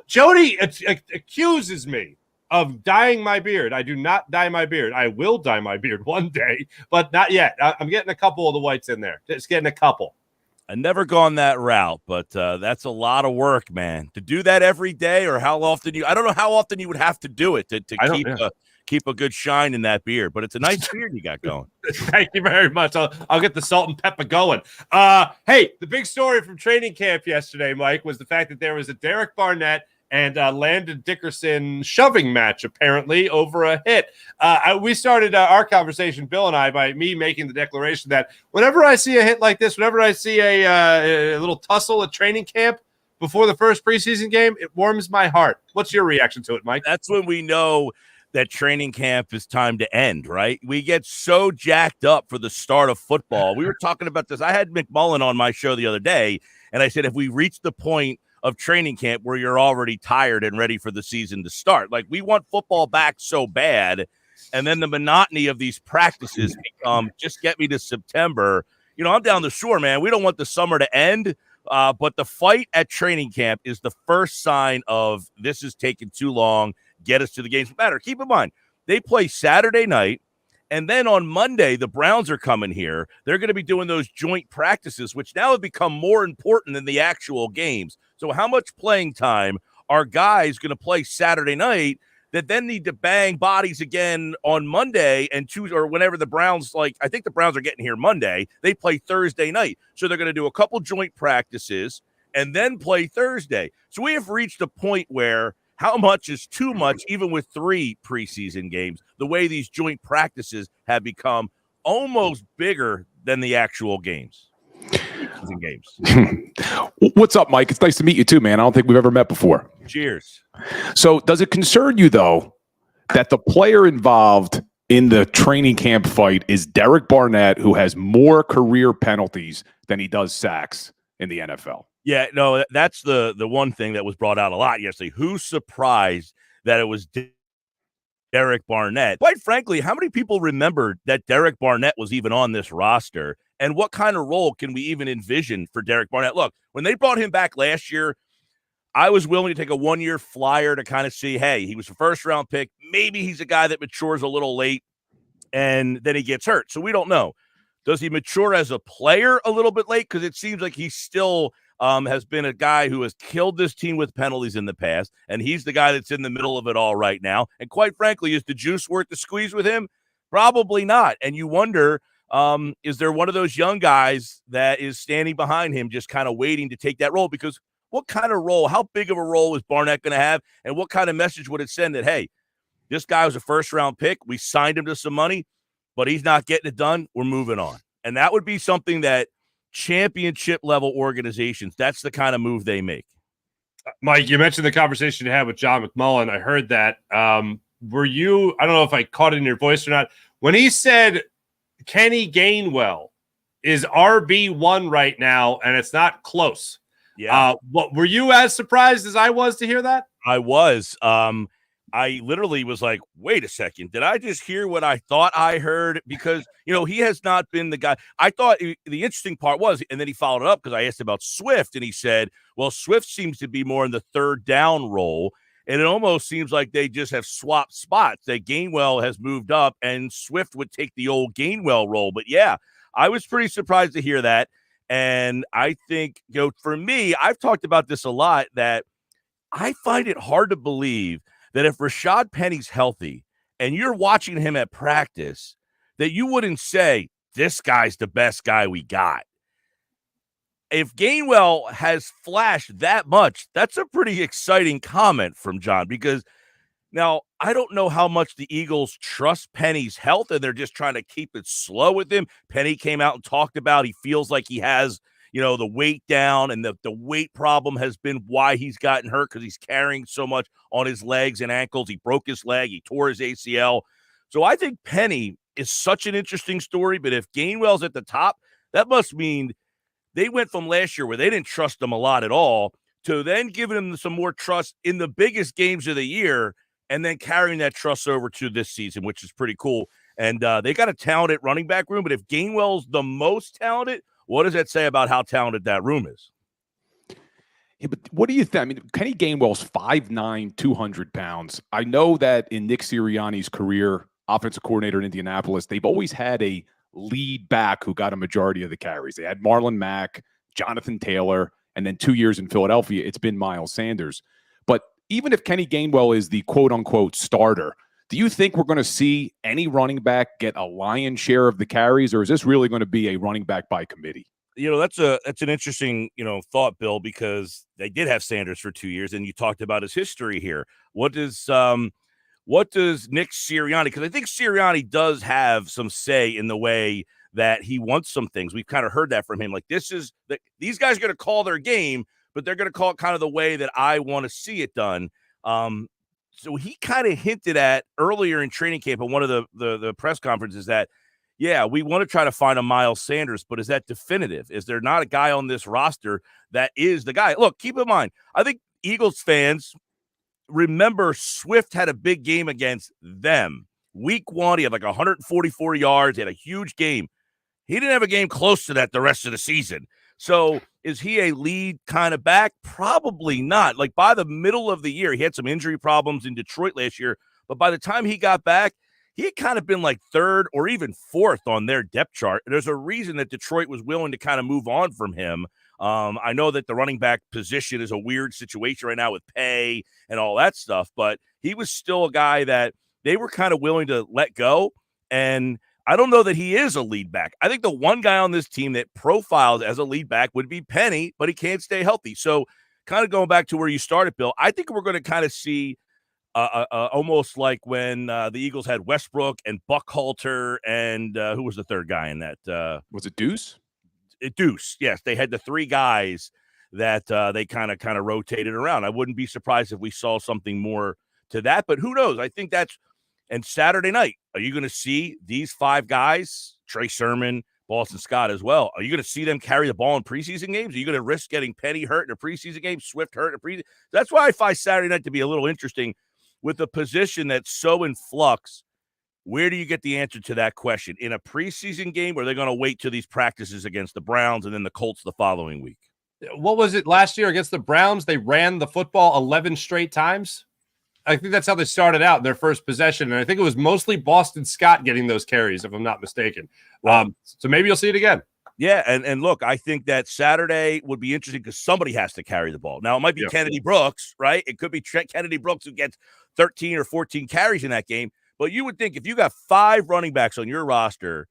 Jody accuses me of dyeing my beard. I do not dye my beard. I will dye my beard one day, but not yet. I'm getting a couple of the whites in there. Just getting a couple. I've never gone that route, but that's a lot of work, man. To do that every day, or how often I don't know how often you would have to do it to keep a good shine in that beard, but it's a nice beard you got going. Thank you very much. I'll get the salt and pepper going. Hey, the big story from training camp yesterday, Mike, was the fact that there was a Derek Barnett and Landon Dickerson shoving match, apparently, over a hit. We started our conversation, Bill and I, by me making the declaration that whenever I see a hit like this, whenever I see a little tussle at training camp before the first preseason game, it warms my heart. What's your reaction to it, Mike? That's when we know that training camp is time to end, right? We get so jacked up for the start of football. We were talking about this. I had McMullen on my show the other day, and I said, if we reach the point of training camp where you're already tired and ready for the season to start, like, we want football back so bad, and then the monotony of these practices become, just get me to September. I'm down the shore, man. We don't want the summer to end, but the fight at training camp is the first sign of this is taking too long. Get us to the games matter. Keep in mind, they play Saturday night, and then on Monday, the Browns are coming here. They're going to be doing those joint practices, which now have become more important than the actual games. So how much playing time are guys going to play Saturday night that then need to bang bodies again on Monday and Tuesday, or whenever the Browns, I think the Browns are getting here Monday. They play Thursday night. So they're going to do a couple joint practices and then play Thursday. So we have reached a point where how much is too much, even with 3 preseason games, the way these joint practices have become almost bigger than the actual games. Preseason games. What's up, Mike? It's nice to meet you too, man. I don't think we've ever met before. Cheers. So does it concern you, though, that the player involved in the training camp fight is Derek Barnett, who has more career penalties than he does sacks in the NFL? Yeah, no, that's the one thing that was brought out a lot yesterday. Who's surprised that it was Derek Barnett? Quite frankly, how many people remembered that Derek Barnett was even on this roster? And what kind of role can we even envision for Derek Barnett? Look, when they brought him back last year, I was willing to take a 1-year flyer to kind of see, hey, he was a first-round pick. Maybe he's a guy that matures a little late, and then he gets hurt. So we don't know. Does he mature as a player a little bit late? Because it seems like he's still has been a guy who has killed this team with penalties in the past, and he's the guy that's in the middle of it all right now. And quite frankly, is the juice worth the squeeze with him? Probably not. And you wonder, is there one of those young guys that is standing behind him just kind of waiting to take that role? Because what kind of role, how big of a role is Barnett going to have, and what kind of message would it send that, hey, this guy was a first-round pick, we signed him to some money, but he's not getting it done, we're moving on. And that would be something that championship level organizations, that's the kind of move they make. Mike, you mentioned the conversation you had with John McMullen. I heard that. Were you, I don't know if I caught it in your voice or not, when he said Kenny Gainwell is RB1 right now and it's not close. Yeah. What were you as surprised as I was to hear that? I was. I literally was like, wait a second. Did I just hear what I thought I heard? Because, he has not been the guy. I thought the interesting part was, and then he followed it up because I asked about Swift, and he said, well, Swift seems to be more in the third down role, and it almost seems like they just have swapped spots. That Gainwell has moved up, and Swift would take the old Gainwell role. But, yeah, I was pretty surprised to hear that. And I think, for me, I've talked about this a lot, that I find it hard to believe that if Rashad Penny's healthy and you're watching him at practice, that you wouldn't say, this guy's the best guy we got. If Gainwell has flashed that much, that's a pretty exciting comment from John, because now I don't know how much the Eagles trust Penny's health and they're just trying to keep it slow with him. Penny came out and talked about he feels like he has the weight down, and the weight problem has been why he's gotten hurt, because he's carrying so much on his legs and ankles. He broke his leg. He tore his ACL. So I think Penny is such an interesting story. But if Gainwell's at the top, that must mean they went from last year where they didn't trust him a lot at all to then giving him some more trust in the biggest games of the year and then carrying that trust over to this season, which is pretty cool. And they got a talented running back room. But if Gainwell's the most talented, what does that say about how talented that room is? Yeah, but what do you think? I mean, Kenny Gainwell's 5'9", 200 pounds. I know that in Nick Sirianni's career, offensive coordinator in Indianapolis, they've always had a lead back who got a majority of the carries. They had Marlon Mack, Jonathan Taylor, and then 2 years in Philadelphia, it's been Miles Sanders. But even if Kenny Gainwell is the quote-unquote starter, do you think we're going to see any running back get a lion's share of the carries, or is this really going to be a running back by committee? That's an interesting, thought, Bill, because they did have Sanders for 2 years, and you talked about his history here. What does Nick Sirianni, because I think Sirianni does have some say in the way that he wants some things. We've kind of heard that from him. Like, these guys are going to call their game, but they're going to call it kind of the way that I want to see it done. So he kind of hinted at earlier in training camp at one of the press conferences that, yeah, we want to try to find a Miles Sanders, but is that definitive? Is there not a guy on this roster that is the guy? Look, keep in mind, I think Eagles fans remember Swift had a big game against them. Week 1, he had like 144 yards. He had a huge game. He didn't have a game close to that the rest of the season. So is he a lead kind of back? Probably not. Like, by the middle of the year, he had some injury problems in Detroit last year, but by the time he got back, he had kind of been like third or even fourth on their depth chart. There's a reason that Detroit was willing to kind of move on from him. I know that the running back position is a weird situation right now with pay and all that stuff, but he was still a guy that they were kind of willing to let go. And I don't know that he is a lead back. I think the one guy on this team that profiles as a lead back would be Penny, but he can't stay healthy. So kind of going back to where you started, Bill, I think we're going to kind of see almost like when the Eagles had Westbrook and Buckhalter and who was the third guy in that? Was it Deuce? Deuce, yes. They had the three guys that they kind of rotated around. I wouldn't be surprised if we saw something more to that, but who knows? I think that's – and Saturday night, are you going to see these five guys, Trey Sermon, Boston Scott as well, are you going to see them carry the ball in preseason games? Are you going to risk getting Penny hurt in a preseason game, Swift hurt in a preseason? That's why I find Saturday night to be a little interesting with a position that's so in flux. Where do you get the answer to that question? In a preseason game, or are they going to wait till these practices against the Browns and then the Colts the following week? What was it last year against the Browns? They ran the football 11 straight times. I think that's how they started out in their first possession. And I think it was mostly Boston Scott getting those carries, if I'm not mistaken. So maybe you'll see it again. Yeah, and look, I think that Saturday would be interesting because somebody has to carry the ball. Now, it might be Kennedy Brooks, right? It could be Kennedy Brooks who gets 13 or 14 carries in that game. But you would think if you got 5 running backs on your roster,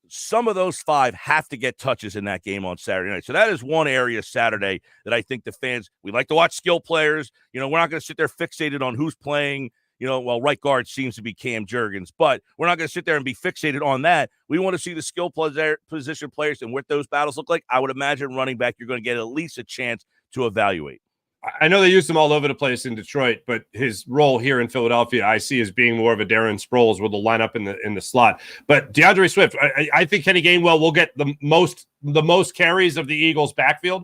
some of those 5 have to get touches in that game on Saturday night. So that is one area Saturday that I think the fans, we like to watch skill players. We're not going to sit there fixated on who's playing. Well, right guard seems to be Cam Jurgens, but we're not going to sit there and be fixated on that. We want to see the skill position players and what those battles look like. I would imagine running back, you're going to get at least a chance to evaluate. I know they used him all over the place in Detroit, but his role here in Philadelphia, I see as being more of a Darren Sproles with the lineup in the slot. But DeAndre Swift, I think Kenny Gainwell will get the most carries of the Eagles' backfield.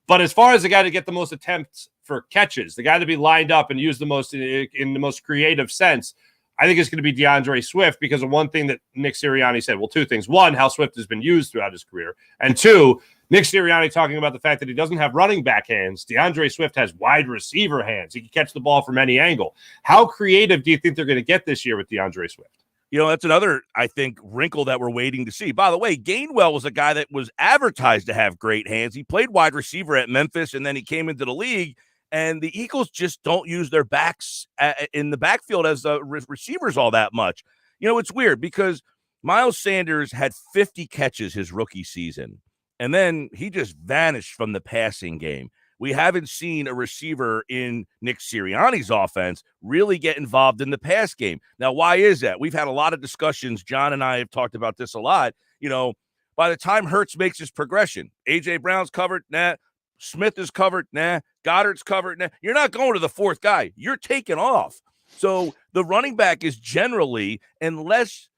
But as far as the guy to get the most attempts for catches, the guy to be lined up and used the most in the most creative sense, I think it's going to be DeAndre Swift because of one thing that Nick Sirianni said. Well, 2 things. 1, how Swift has been used throughout his career. And 2, Nick Sirianni talking about the fact that he doesn't have running back hands. DeAndre Swift has wide receiver hands. He can catch the ball from any angle. How creative do you think they're going to get this year with DeAndre Swift? That's another, I think, wrinkle that we're waiting to see. By the way, Gainwell was a guy that was advertised to have great hands. He played wide receiver at Memphis, and then he came into the league, and the Eagles just don't use their backs in the backfield as receivers all that much. It's weird because Miles Sanders had 50 catches his rookie season, and then he just vanished from the passing game. We haven't seen a receiver in Nick Sirianni's offense really get involved in the pass game. Now, why is that? We've had a lot of discussions. John and I have talked about this a lot. By the time Hurts makes his progression, A.J. Brown's covered, nah. Smith is covered, nah. Goddard's covered, nah. You're not going to the 4th guy. You're taking off. So the running back is generally, unless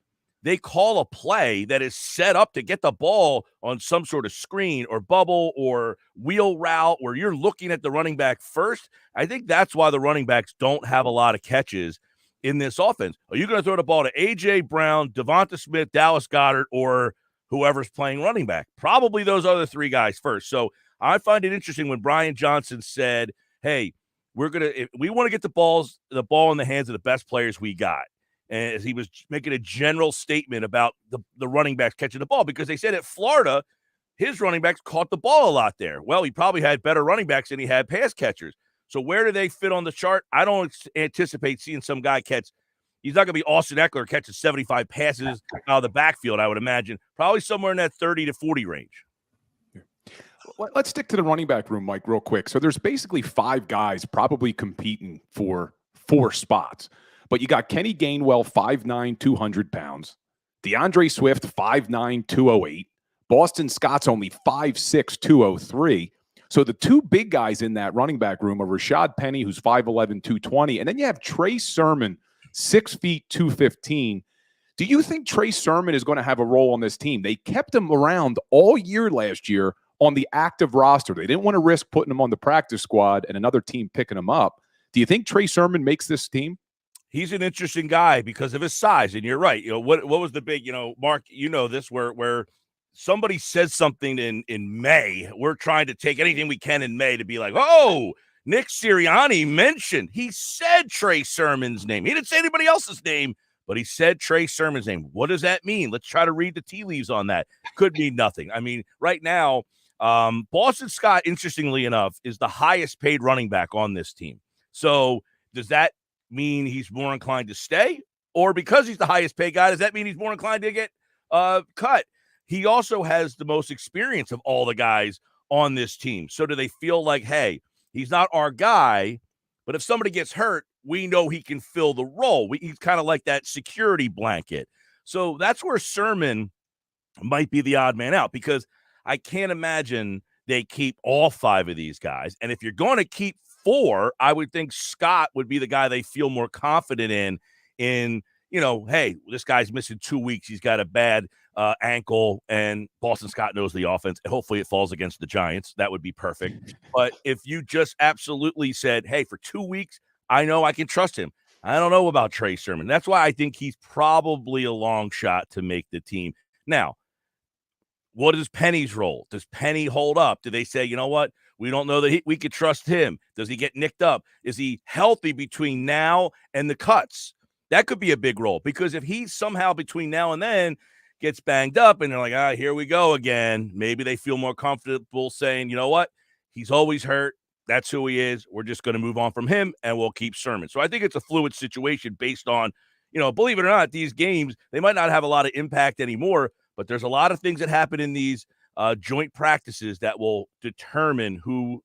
they call a play that is set up to get the ball on some sort of screen or bubble or wheel route where you're looking at the running back first. I think that's why the running backs don't have a lot of catches in this offense. Are you going to throw the ball to A.J. Brown, Devonta Smith, Dallas Goedert, or whoever's playing running back? Probably those other three guys first. So I find it interesting when Brian Johnson said, hey, we want to get the ball in the hands of the best players we got. And as he was making a general statement about the running backs catching the ball, because they said at Florida, his running backs caught the ball a lot there. Well, he probably had better running backs than he had pass catchers. So where do they fit on the chart? I don't anticipate seeing some guy catch. He's not going to be Austin Eckler catching 75 passes out of the backfield, I would imagine. Probably somewhere in that 30 to 40 range. Let's stick to the running back room, Mike, real quick. So there's basically 5 guys probably competing for 4 spots. But you got Kenny Gainwell, 5'9", 200 pounds. DeAndre Swift, 5'9", 208. Boston Scott's only 5'6", 203. So the 2 big guys in that running back room are Rashad Penny, who's 5'11", 220. And then you have Trey Sermon, 6 feet, 215. Do you think Trey Sermon is going to have a role on this team? They kept him around all year last year on the active roster. They didn't want to risk putting him on the practice squad and another team picking him up. Do you think Trey Sermon makes this team? He's an interesting guy because of his size, and you're right. What was the big, Mark, this where somebody says something in May, we're trying to take anything we can in May to be like, oh, Nick Sirianni mentioned, he said Trey Sermon's name. He didn't say anybody else's name, but he said Trey Sermon's name. What does that mean? Let's try to read the tea leaves on that. Could mean nothing. I mean, right now, Boston Scott, interestingly enough, is the highest paid running back on this team. So does that mean he's more inclined to stay? Or because he's the highest paid guy, does that mean he's more inclined to get cut? He also has the most experience of all the guys on this team. So do they feel like, hey, he's not our guy, but if somebody gets hurt, we know he can fill the role. He's kind of like that security blanket. So that's where Sermon might be the odd man out, because I can't imagine they keep all 5 of these guys. And if you're going to keep 4, I would think Scott would be the guy they feel more confident in, hey, this guy's missing 2 weeks. He's got a bad ankle, and Boston Scott knows the offense. And hopefully it falls against the Giants. That would be perfect. But if you just absolutely said, hey, for 2 weeks, I know I can trust him. I don't know about Trey Sermon. That's why I think he's probably a long shot to make the team. Now, what is Penny's role? Does Penny hold up? Do they say, you know what? We don't know that we could trust him. Does he get nicked up? Is he healthy between now and the cuts? That could be a big role, because if he somehow between now and then gets banged up and they're like, here we go again, maybe they feel more comfortable saying, you know what? He's always hurt. That's who he is. We're just going to move on from him, and we'll keep Sermon. So I think it's a fluid situation based on, believe it or not, these games, they might not have a lot of impact anymore, but there's a lot of things that happen in these joint practices that will determine who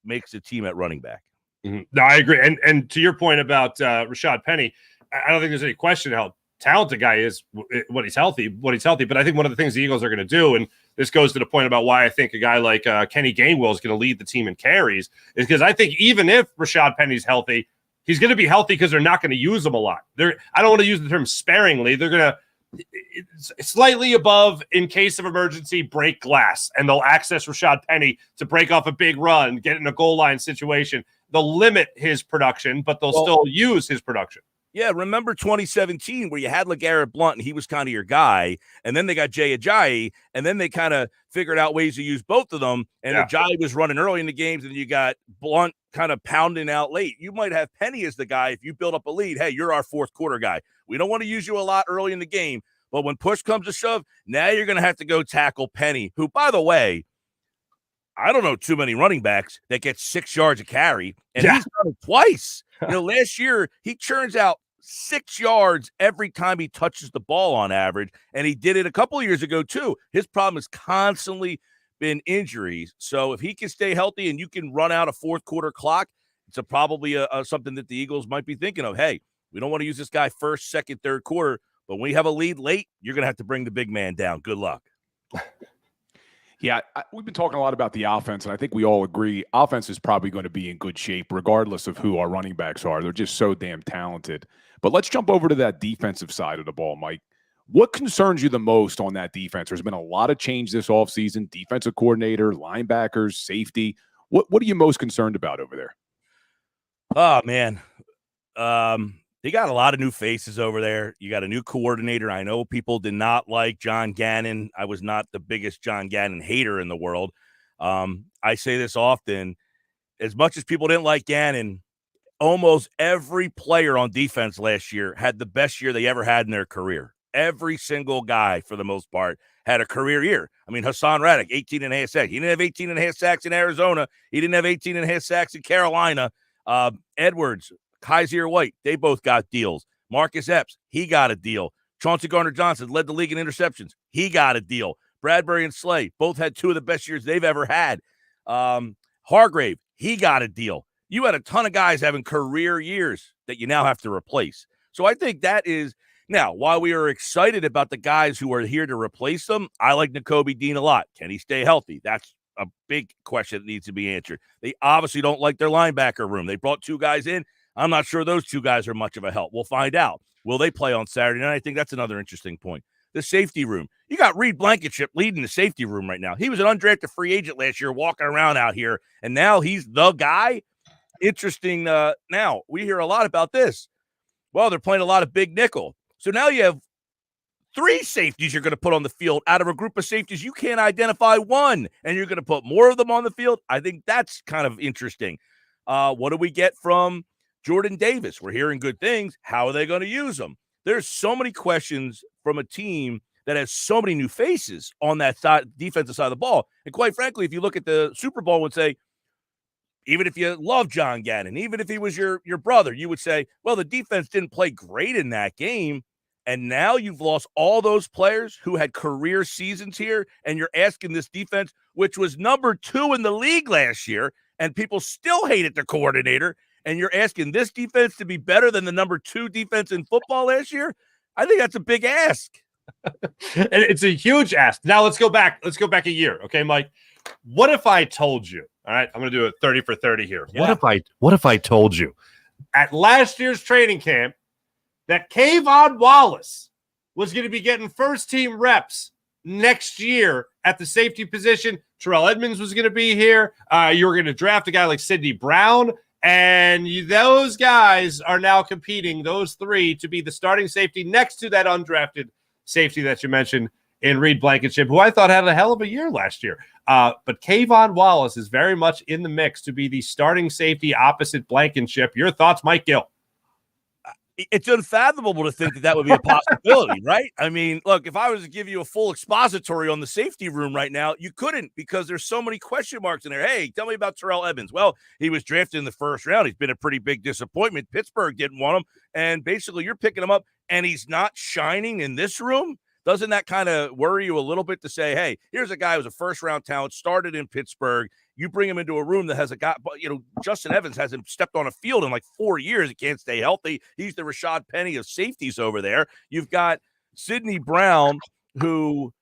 makes the team at running back. Mm-hmm. No, I agree. And to your point about Rashad Penny, I don't think there's any question how talented guy is when he's healthy. But I think one of the things the Eagles are going to do, and this goes to the point about why I think a guy like Kenny Gainwell is going to lead the team in carries, is because I think even if Rashad Penny's healthy, he's going to be healthy because they're not going to use him a lot. I don't want to use the term sparingly. They're going to slightly above, in case of emergency, break glass, and they'll access Rashad Penny to break off a big run, get in a goal line situation. They'll limit his production, but they'll still use his production. Yeah, remember 2017 where you had LeGarrette Blount and he was kind of your guy, and then they got Jay Ajayi, and then they kind of figured out ways to use both of them, and Ajayi was running early in the games, and then you got Blount kind of pounding out late. You might have Penny as the guy if you build up a lead. Hey, you're our fourth quarter guy. We don't want to use you a lot early in the game, but when push comes to shove, now you're going to have to go tackle Penny, who, by the way, I don't know too many running backs that get 6 yards a carry, and he's done it twice. Last year he churns out 6 yards every time he touches the ball on average, and he did it a couple of years ago too. His problem has constantly been injuries. So if he can stay healthy and you can run out a fourth quarter clock, it's probably something that the Eagles might be thinking of. Hey, we don't want to use this guy first, second, third quarter, but when we have a lead late, you're going to have to bring the big man down. Good luck. Yeah, we've been talking a lot about the offense, and I think we all agree offense is probably going to be in good shape regardless of who our running backs are. They're just so damn talented. But let's jump over to that defensive side of the ball, Mike. What concerns you the most on that defense? There's been a lot of change this offseason, defensive coordinator, linebackers, safety. What are you most concerned about over there? Oh, man. They got a lot of new faces over there. You got a new coordinator. I know people did not like John Gannon. I was not the biggest John Gannon hater in the world. I say this often. As much as people didn't like Gannon, almost every player on defense last year had the best year they ever had in their career. Every single guy, for the most part, had a career year. I mean, Hassan Reddick, 18.5 sacks. He didn't have 18.5 sacks in Arizona. He didn't have 18.5 sacks in Carolina. Edwards, Kaiser White, they both got deals. Marcus Epps, he got a deal. Chauncey Gardner-Johnson led the league in interceptions. He got a deal. Bradbury and Slay both had two of the best years they've ever had. Hargrave, he got a deal. You had a ton of guys having career years that you now have to replace. So I think that is – now, while we are excited about the guys who are here to replace them, I like Nakobe Dean a lot. Can he stay healthy? That's a big question that needs to be answered. They obviously don't like their linebacker room. They brought two guys in. I'm not sure those two guys are much of a help. We'll find out. Will they play on Saturday night? I think that's another interesting point. The safety room. You got Reed Blankenship leading the safety room right now. He was an undrafted free agent last year walking around out here, and now he's the guy. Interesting. Now, we hear a lot about this. Well, they're playing a lot of big nickel. So now you have three safeties you're going to put on the field out of a group of safeties. You can't identify one, and you're going to put more of them on the field. I think that's kind of interesting. What do we get from Jordan Davis? We're hearing good things. How are they going to use them? There's so many questions from a team that has so many new faces on that side, defensive side of the ball. And quite frankly, if you look at the Super Bowl and say, even if you love John Gannon, even if he was your brother, you would say, well, the defense didn't play great in that game. And now you've lost all those players who had career seasons here, and you're asking this defense, which was number 2 in the league last year, and people still hated the coordinator, and you're asking this defense to be better than the number 2 defense in football last year? I think that's a big ask. And it's a huge ask. Now let's go back. Let's go back a year. Okay, Mike. What if I told you? All right, I'm going to do a 30 for 30 here. Yeah. What if I told you at last year's training camp that Kayvon Wallace was going to be getting first-team reps next year at the safety position? Terrell Edmonds was going to be here. You were going to draft a guy like Sidney Brown, and those guys are now competing, those three, to be the starting safety next to that undrafted safety that you mentioned in Reed Blankenship, who I thought had a hell of a year last year. But Kayvon Wallace is very much in the mix to be the starting safety opposite Blankenship. Your thoughts, Mike Gill? It's unfathomable to think that would be a possibility, right? I mean, look, if I was to give you a full expository on the safety room right now, you couldn't, because there's so many question marks in there. Hey, tell me about Terrell Edmonds. Well, he was drafted in the first round. He's been a pretty big disappointment. Pittsburgh didn't want him. And basically you're picking him up and he's not shining in this room. Doesn't that kind of worry you a little bit to say, hey, here's a guy who's a first-round talent, started in Pittsburgh. You bring him into a room that has a guy, Justin Evans hasn't stepped on a field in like 4 years. He can't stay healthy. He's the Rashad Penny of safeties over there. You've got Sidney Brown, who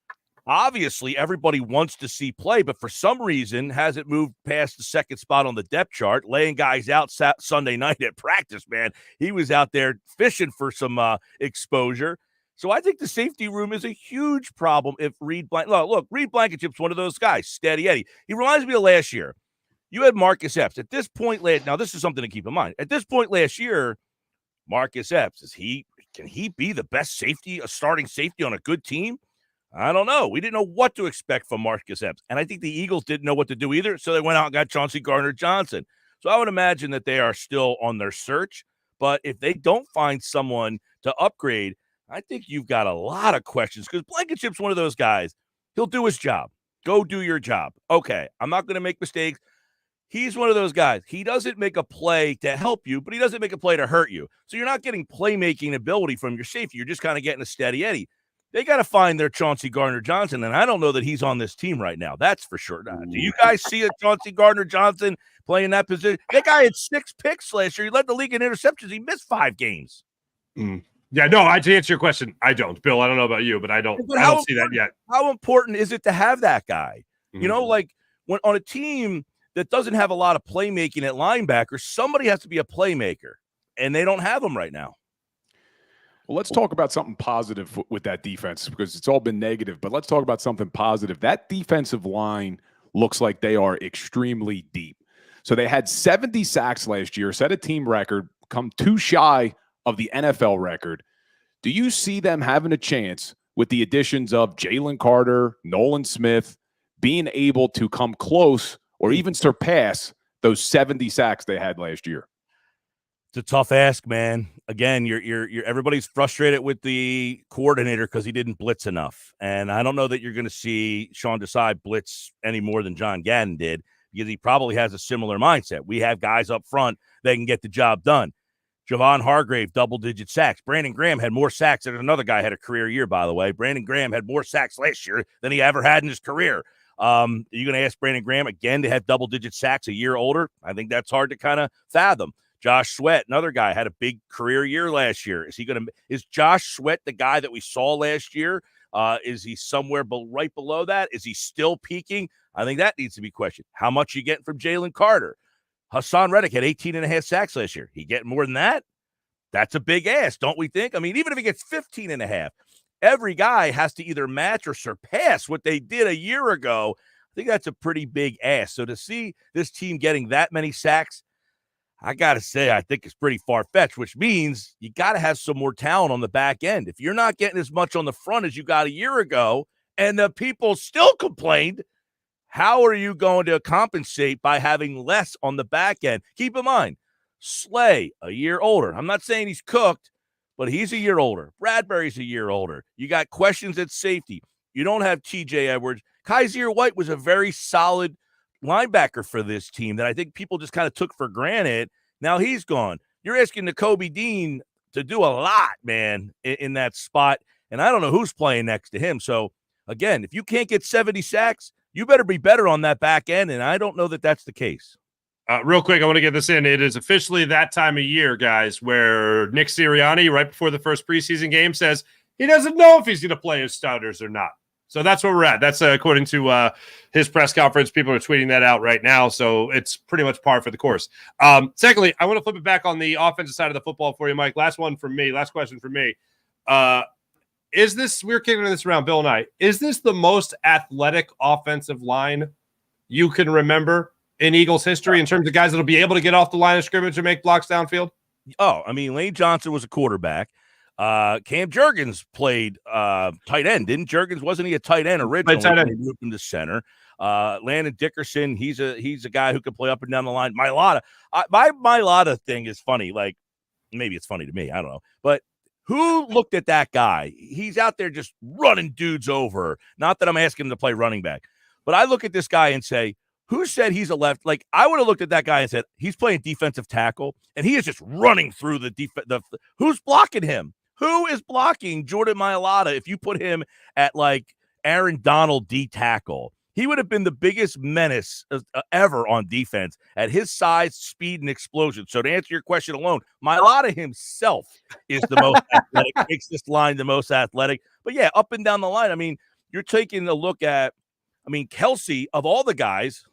obviously everybody wants to see play, but for some reason hasn't moved past the second spot on the depth chart, laying guys out Sunday night at practice, man. He was out there fishing for some exposure. So I think the safety room is a huge problem if Reed Blankenship's one of those guys, steady Eddie. He reminds me of last year. You had Marcus Epps. At this point, now this is something to keep in mind. At this point last year, Marcus Epps, can he be the best safety, a starting safety on a good team? I don't know. We didn't know what to expect from Marcus Epps. And I think the Eagles didn't know what to do either, so they went out and got Chauncey Gardner-Johnson. So I would imagine that they are still on their search. But if they don't find someone to upgrade, I think you've got a lot of questions, because Blankenship's one of those guys. He'll do his job. Go do your job. Okay, I'm not going to make mistakes. He's one of those guys. He doesn't make a play to help you, but he doesn't make a play to hurt you. So you're not getting playmaking ability from your safety. You're just kind of getting a steady Eddie. They got to find their Chauncey Gardner-Johnson, and I don't know that he's on this team right now. That's for sure. Do you guys see a Chauncey Gardner-Johnson playing that position? That guy had 6 picks last year. He led the league in interceptions. He missed 5 games. Yeah, no, to answer your question, I don't. Bill, I don't know about you, but I don't see that yet. How important is it to have that guy? Mm-hmm. Like when on a team that doesn't have a lot of playmaking at linebacker, somebody has to be a playmaker, and they don't have them right now. Well, let's talk about something positive with that defense because it's all been negative, but let's talk about something positive. That defensive line looks like they are extremely deep. So they had 70 sacks last year, set a team record, come too shy of the NFL record. Do you see them having a chance with the additions of Jalen Carter, Nolan Smith, being able to come close or even surpass those 70 sacks they had last year? It's a tough ask, man. Again, you're everybody's frustrated with the coordinator because he didn't blitz enough. And I don't know that you're going to see Sean Desai blitz any more than John Gadden did because he probably has a similar mindset. We have guys up front that can get the job done. Javon Hargrave, double-digit sacks. Brandon Graham had more sacks. There's another guy had a career year, by the way. Brandon Graham had more sacks last year than he ever had in his career. Are you going to ask Brandon Graham again to have double-digit sacks a year older? I think that's hard to kind of fathom. Josh Sweat, another guy, had a big career year last year. Is Josh Sweat the guy that we saw last year? Is he somewhere right below that? Is he still peaking? I think that needs to be questioned. How much you getting from Jalen Carter? Hassan Reddick had 18.5 sacks last year. He getting more than that? That's a big ask, don't we think? I mean, even if he gets 15.5, every guy has to either match or surpass what they did a year ago. I think that's a pretty big ask. So to see this team getting that many sacks, I got to say, I think it's pretty far-fetched, which means you got to have some more talent on the back end. If you're not getting as much on the front as you got a year ago and the people still complained, how are you going to compensate by having less on the back end? Keep in mind, Slay, a year older. I'm not saying he's cooked, but he's a year older. Bradbury's a year older. You got questions at safety. You don't have TJ Edwards. Kaiser White was a very solid linebacker for this team that I think people just kind of took for granted. Now he's gone. You're asking Nakobe Dean to do a lot, man, in that spot, and I don't know who's playing next to him. So, again, if you can't get 70 sacks, you better be better on that back end, and I don't know that that's the case. Real quick, I want to get this in. It is officially that time of year, guys, where Nick Sirianni, right before the first preseason game, says he doesn't know if he's going to play his starters or not. So that's where we're at. That's according to his press conference. People are tweeting that out right now. So it's pretty much par for the course. Secondly, I want to flip it back on the offensive side of the football for you, Mike. Last question for me. Is this, we're kicking this around, Bill and I, is this the most athletic offensive line you can remember in Eagles history in terms of guys that'll be able to get off the line of scrimmage and make blocks downfield? Oh, I mean, Lane Johnson was a quarterback. Cam Jurgens played tight end. Didn't Jurgens, wasn't he a tight end originally? Tight end. They moved him to center. Landon Dickerson, he's a guy who can play up and down the line. My Mailata thing is funny. Like, maybe it's funny to me. I don't know. But who looked at that guy? He's out there just running dudes over. Not that I'm asking him to play running back. But I look at this guy and say, who said he's a left? Like, I would have looked at that guy and said, he's playing defensive tackle, and he is just running through the defense. Who's blocking him? Who is blocking Jordan Mailata if you put him at, like, Aaron Donald D tackle? He would have been the biggest menace ever on defense at his size, speed, and explosion. So to answer your question alone, Mailata himself is the most athletic, makes this line the most athletic. But, yeah, up and down the line, I mean, you're taking a look at, Kelsey, of all the guys,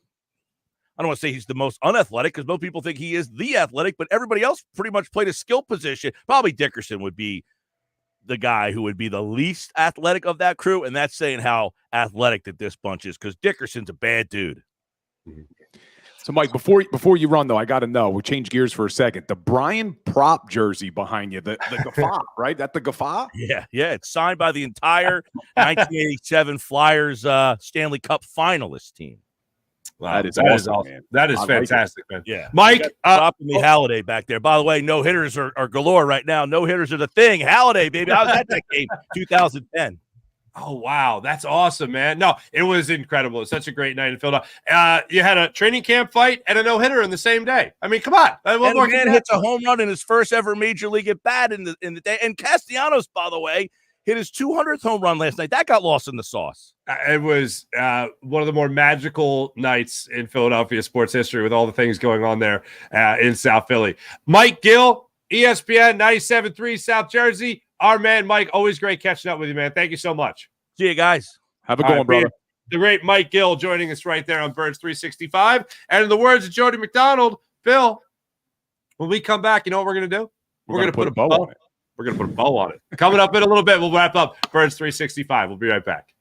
I don't want to say he's the most unathletic because most people think he is the athletic, but everybody else pretty much played a skill position. Probably Dickerson would be the guy who would be the least athletic of that crew, and that's saying how athletic that this bunch is because Dickerson's a bad dude. So, Mike, before you run, though, I got to know, we'll change gears for a second. The Brian Prop jersey behind you, the Gaffa, right? That the Gaffa? Yeah, it's signed by the entire 1987 Flyers Stanley Cup finalist team. Wow, that is awesome, man. That is fantastic, man. Yeah. Mike. Stopping me Halliday back there. By the way, no hitters are galore right now. No hitters are the thing. Halliday, baby. I was at that game, 2010. Oh, wow. That's awesome, man. No, it was incredible. It's such a great night in Philadelphia. You had a training camp fight and a no-hitter in the same day. I mean, come on. And the man hits a home run in his first ever major league at bat in the day. And Castellanos, by the way, hit his 200th home run last night. That got lost in the sauce. It was one of the more magical nights in Philadelphia sports history with all the things going on there in South Philly. Mike Gill, ESPN 97.3 South Jersey. Our man, Mike, always great catching up with you, man. Thank you so much. See you guys. Have a good one, brother. The great Mike Gill joining us right there on Birds 365. And in the words of Jody McDonald, Phil, when we come back, you know what we're going to do? We're going to put a bow on it. We're going to put a bow on it. Coming up in a little bit, we'll wrap up Birds 365. We'll be right back.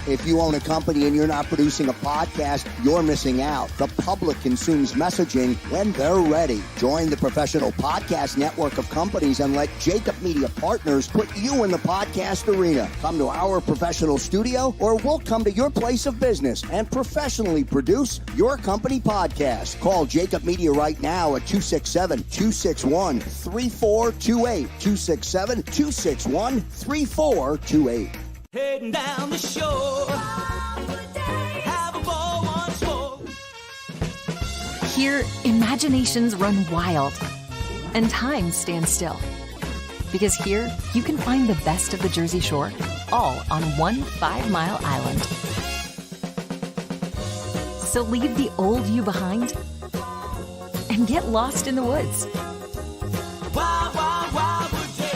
If you own a company and you're not producing a podcast, you're missing out. The public consumes messaging when they're ready. Join the professional podcast network of companies and let JAKIB Media Partners put you in the podcast arena. Come to our professional studio or we'll come to your place of business and professionally produce your company podcast. Call JAKIB Media right now at 267-261-3428. 267-261-3428. Heading down the shore. Have a ball once more. Here, imaginations run wild and time stands still. Because here, you can find the best of the Jersey Shore, all on one 5-mile island. So leave the old you behind and get lost in the woods. Wild, wild, wild wood days.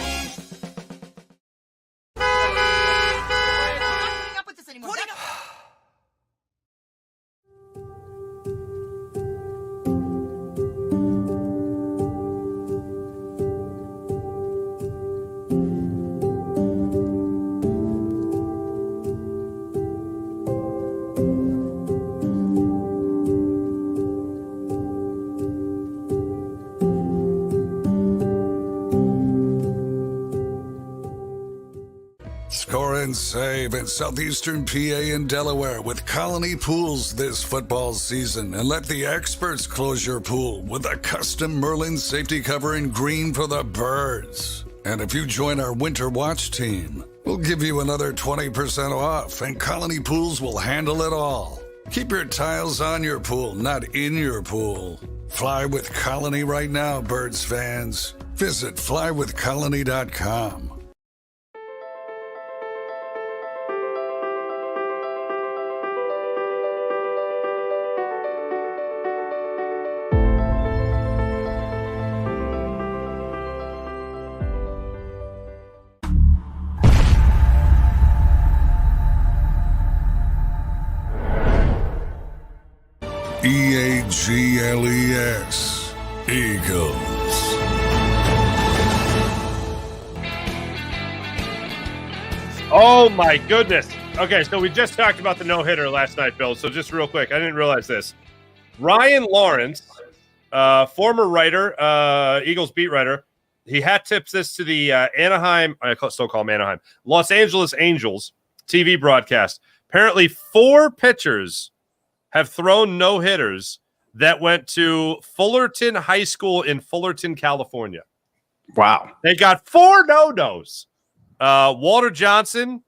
Score and save in southeastern PA and Delaware with Colony Pools this football season, and let the experts close your pool with a custom Merlin safety cover in green for the birds. And if you join our Winter Watch team, we'll give you another 20% off, and Colony Pools will handle it all. Keep your tiles on your pool, not in your pool. Fly with Colony right now, Birds fans. Visit flywithcolony.com. EAGLES, Eagles. Oh, my goodness. Okay, so we just talked about the no-hitter last night, Bill. So just real quick, I didn't realize this. Ryan Lawrence, former writer, Eagles beat writer, he hat tips this to the Anaheim, I still call them Anaheim, Los Angeles Angels TV broadcast. Apparently 4 pitchers have thrown no-hitters that went to Fullerton High School in Fullerton, California. Wow. They got 4 no-nos. Walter Johnson,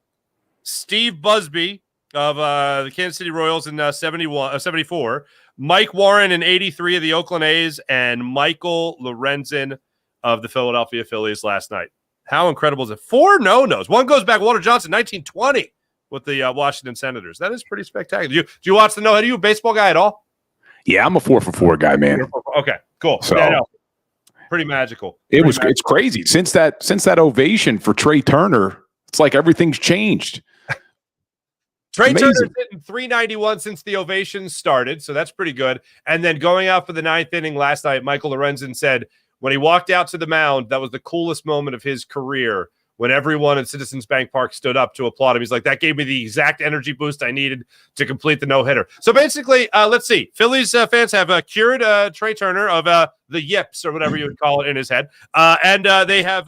Steve Busby of the Kansas City Royals in 74, Mike Warren in 83 of the Oakland A's, and Michael Lorenzen of the Philadelphia Phillies last night. How incredible is it? 4 no-nos. One goes back, Walter Johnson, 1920 with the Washington Senators. That is pretty spectacular. Do you watch the no-hitter? Are you a baseball guy at all? Yeah, I'm a 4-for-4 guy, man. Okay, cool. So, yeah, no. Pretty magical. It's crazy. Since that ovation for Trey Turner, it's like everything's changed. Trey Turner's hitting 391 since the ovation started, so that's pretty good. And then going out for the 9th inning last night, Michael Lorenzen said when he walked out to the mound, that was the coolest moment of his career when everyone at Citizens Bank Park stood up to applaud him. He's like, that gave me the exact energy boost I needed to complete the no-hitter. So basically, let's see. Phillies fans have cured Trey Turner of the yips or whatever you would call it in his head. And they have,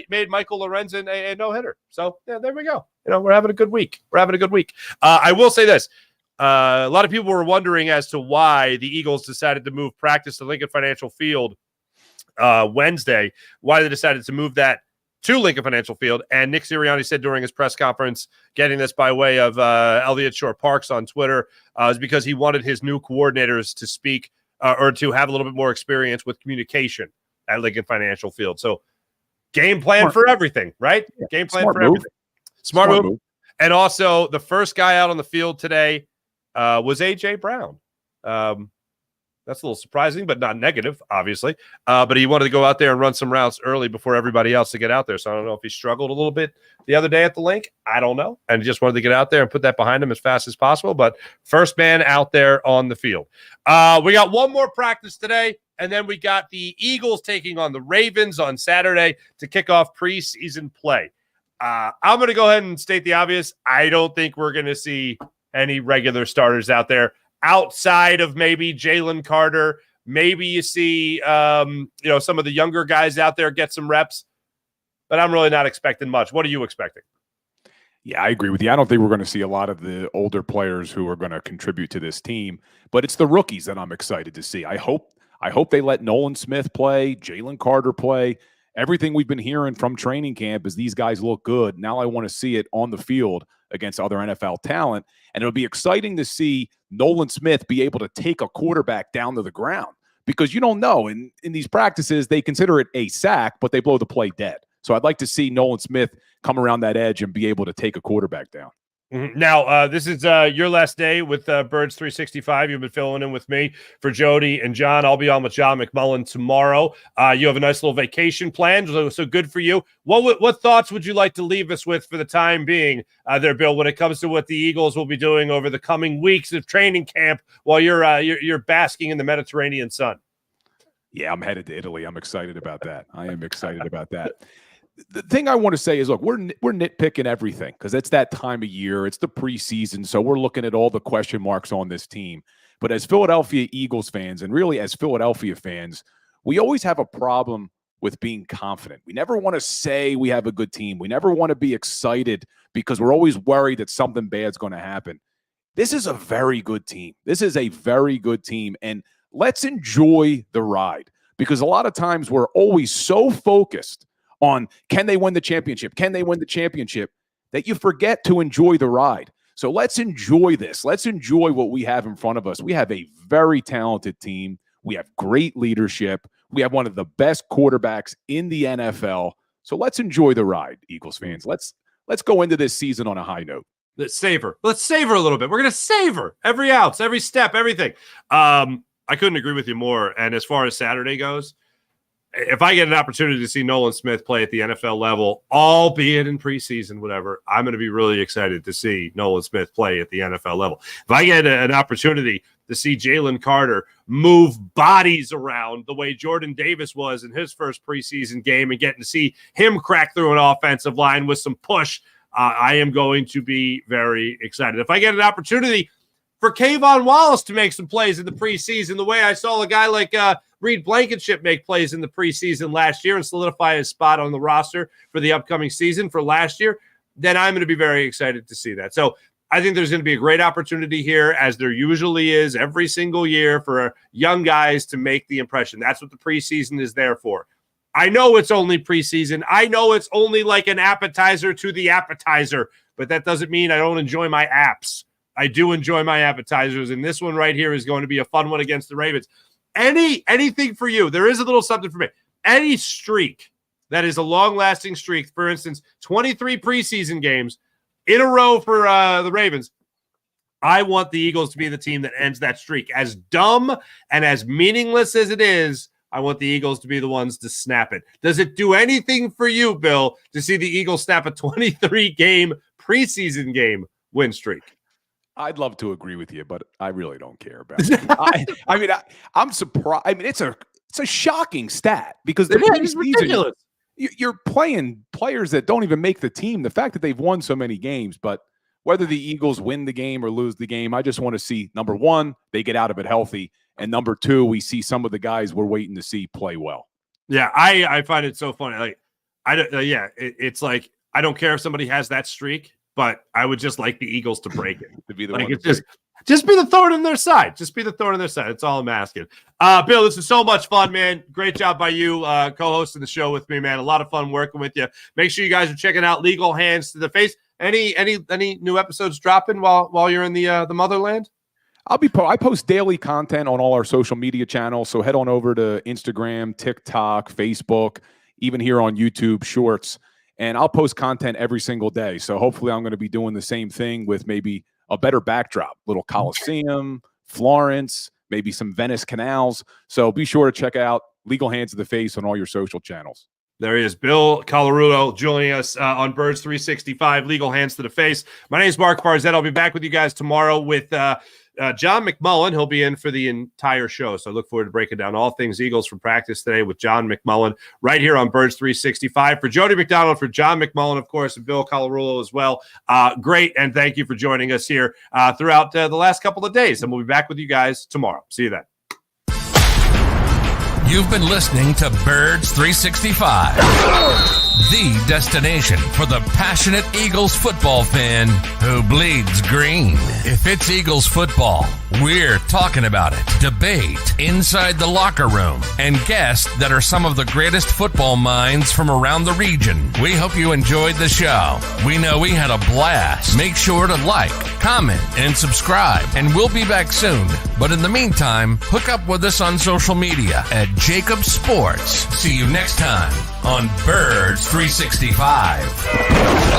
made Michael Lorenzen a no-hitter. So yeah, there we go. We're having a good week. I will say this. A lot of people were wondering as to why the Eagles decided to move practice to Lincoln Financial Field Wednesday, why they decided to move that to Lincoln Financial Field. And Nick Sirianni said during his press conference, getting this by way of Elliott Shore Parks on Twitter, is because he wanted his new coordinators to speak or to have a little bit more experience with communication at Lincoln Financial Field. So game plan for everything, right? Yeah. Game plan for everything. Smart move. And also the first guy out on the field today was A.J. Brown. That's a little surprising, but not negative, obviously. But he wanted to go out there and run some routes early before everybody else to get out there. So I don't know if he struggled a little bit the other day at the link. I don't know. And he just wanted to get out there and put that behind him as fast as possible. But first man out there on the field. We got one more practice today, and then we got the Eagles taking on the Ravens on Saturday to kick off preseason play. I'm going to go ahead and state the obvious. I don't think we're going to see any regular starters out there. Outside of maybe Jalen Carter, maybe you see, some of the younger guys out there get some reps, but I'm really not expecting much. What are you expecting? Yeah, I agree with you. I don't think we're going to see a lot of the older players who are going to contribute to this team, but it's the rookies that I'm excited to see. I hope they let Nolan Smith play, Jalen Carter play. Everything we've been hearing from training camp is these guys look good. Now I want to see it on the field against other NFL talent. And it'll be exciting to see Nolan Smith be able to take a quarterback down to the ground, because you don't know. In these practices, they consider it a sack, but they blow the play dead. So I'd like to see Nolan Smith come around that edge and be able to take a quarterback down. Mm-hmm. Now, this is your last day with Birds 365. You've been filling in with me for Jody and John. I'll be on with John McMullen tomorrow. You have a nice little vacation planned, so good for you. What thoughts would you like to leave us with for the time being there, Bill, when it comes to what the Eagles will be doing over the coming weeks of training camp while you're basking in the Mediterranean sun? Yeah, I'm headed to Italy. I'm excited about that. I am excited about that. The thing I want to say is, look, we're nitpicking everything because it's that time of year. It's the preseason, so we're looking at all the question marks on this team. But as Philadelphia Eagles fans, and really as Philadelphia fans, we always have a problem with being confident. We never want to say we have a good team. We never want to be excited because we're always worried that something bad's going to happen. This is a very good team. This is a very good team, and let's enjoy the ride, because a lot of times we're always so focused on can they win the championship? Can they win the championship? That you forget to enjoy the ride. So let's enjoy this. Let's enjoy what we have in front of us. We have a very talented team. We have great leadership. We have one of the best quarterbacks in the NFL. So let's enjoy the ride, Eagles fans. Let's go into this season on a high note. Let's savor a little bit. We're going to savor every ounce, every step, everything. I couldn't agree with you more. And as far as Saturday goes, if I get an opportunity to see Nolan Smith play at the NFL level, albeit in preseason, whatever, I'm going to be really excited to see Nolan Smith play at the NFL level. If I get an opportunity to see Jalen Carter move bodies around the way Jordan Davis was in his first preseason game and getting to see him crack through an offensive line with some push, I am going to be very excited. If I get an opportunity for Kayvon Wallace to make some plays in the preseason, the way I saw a guy like Reed Blankenship make plays in the preseason last year and solidify his spot on the roster for the upcoming season for last year, then I'm going to be very excited to see that. So I think there's going to be a great opportunity here, as there usually is every single year, for young guys to make the impression. That's what the preseason is there for. I know it's only preseason. I know it's only like an appetizer to the appetizer, but that doesn't mean I don't enjoy my apps. I do enjoy my appetizers, and this one right here is going to be a fun one against the Ravens. Anything for you. There is a little something for me. Any streak that is a long-lasting streak, for instance, 23 preseason games in a row for the Ravens, I want the Eagles to be the team that ends that streak. As dumb and as meaningless as it is, I want the Eagles to be the ones to snap it. Does it do anything for you, Bill, to see the Eagles snap a 23-game preseason game win streak? I'd love to agree with you, but I really don't care about it. I'm surprised. I mean, it's a shocking stat, because it's ridiculous. You're playing players that don't even make the team. The fact that they've won so many games, but whether the Eagles win the game or lose the game, I just want to see, number one, they get out of it healthy, and number two, we see some of the guys we're waiting to see play well. Yeah, I find it so funny. Like, it's like I don't care if somebody has that streak, but I would just like the Eagles to break it. To be the like, one it's just Just be the thorn in their side. Just be the thorn in their side. That's all I'm asking. Bill, this is so much fun, man. Great job by you co-hosting the show with me, man. A lot of fun working with you. Make sure you guys are checking out Legal Hands to the Face. Any new episodes dropping while you're in the motherland? I post daily content on all our social media channels. So head on over to Instagram, TikTok, Facebook, even here on YouTube Shorts. And I'll post content every single day. So hopefully I'm going to be doing the same thing with maybe a better backdrop, little Colosseum, Florence, maybe some Venice canals. So be sure to check out Legal Hands to the Face on all your social channels. There he is, Bill Colarulo, joining us on Birds 365, Legal Hands to the Face. My name is Mark Farzetta. I'll be back with you guys tomorrow with John McMullen. He'll be in for the entire show, so I look forward to breaking down all things Eagles from practice today with John McMullen right here on Birds 365. For Jody McDonald, for John McMullen, of course, and Bill Colarulo as well. Great, and thank you for joining us here throughout the last couple of days, and we'll be back with you guys tomorrow. See you then. You've been listening to Birds 365, the destination for the passionate Eagles football fan who bleeds green. If it's Eagles football, we're talking about it. Debate inside the locker room and guests that are some of the greatest football minds from around the region. We hope you enjoyed the show. We know we had a blast. Make sure to like, comment, and subscribe, and we'll be back soon. But in the meantime, hook up with us on social media at JAKIB Sports. See you next time on Birds 365.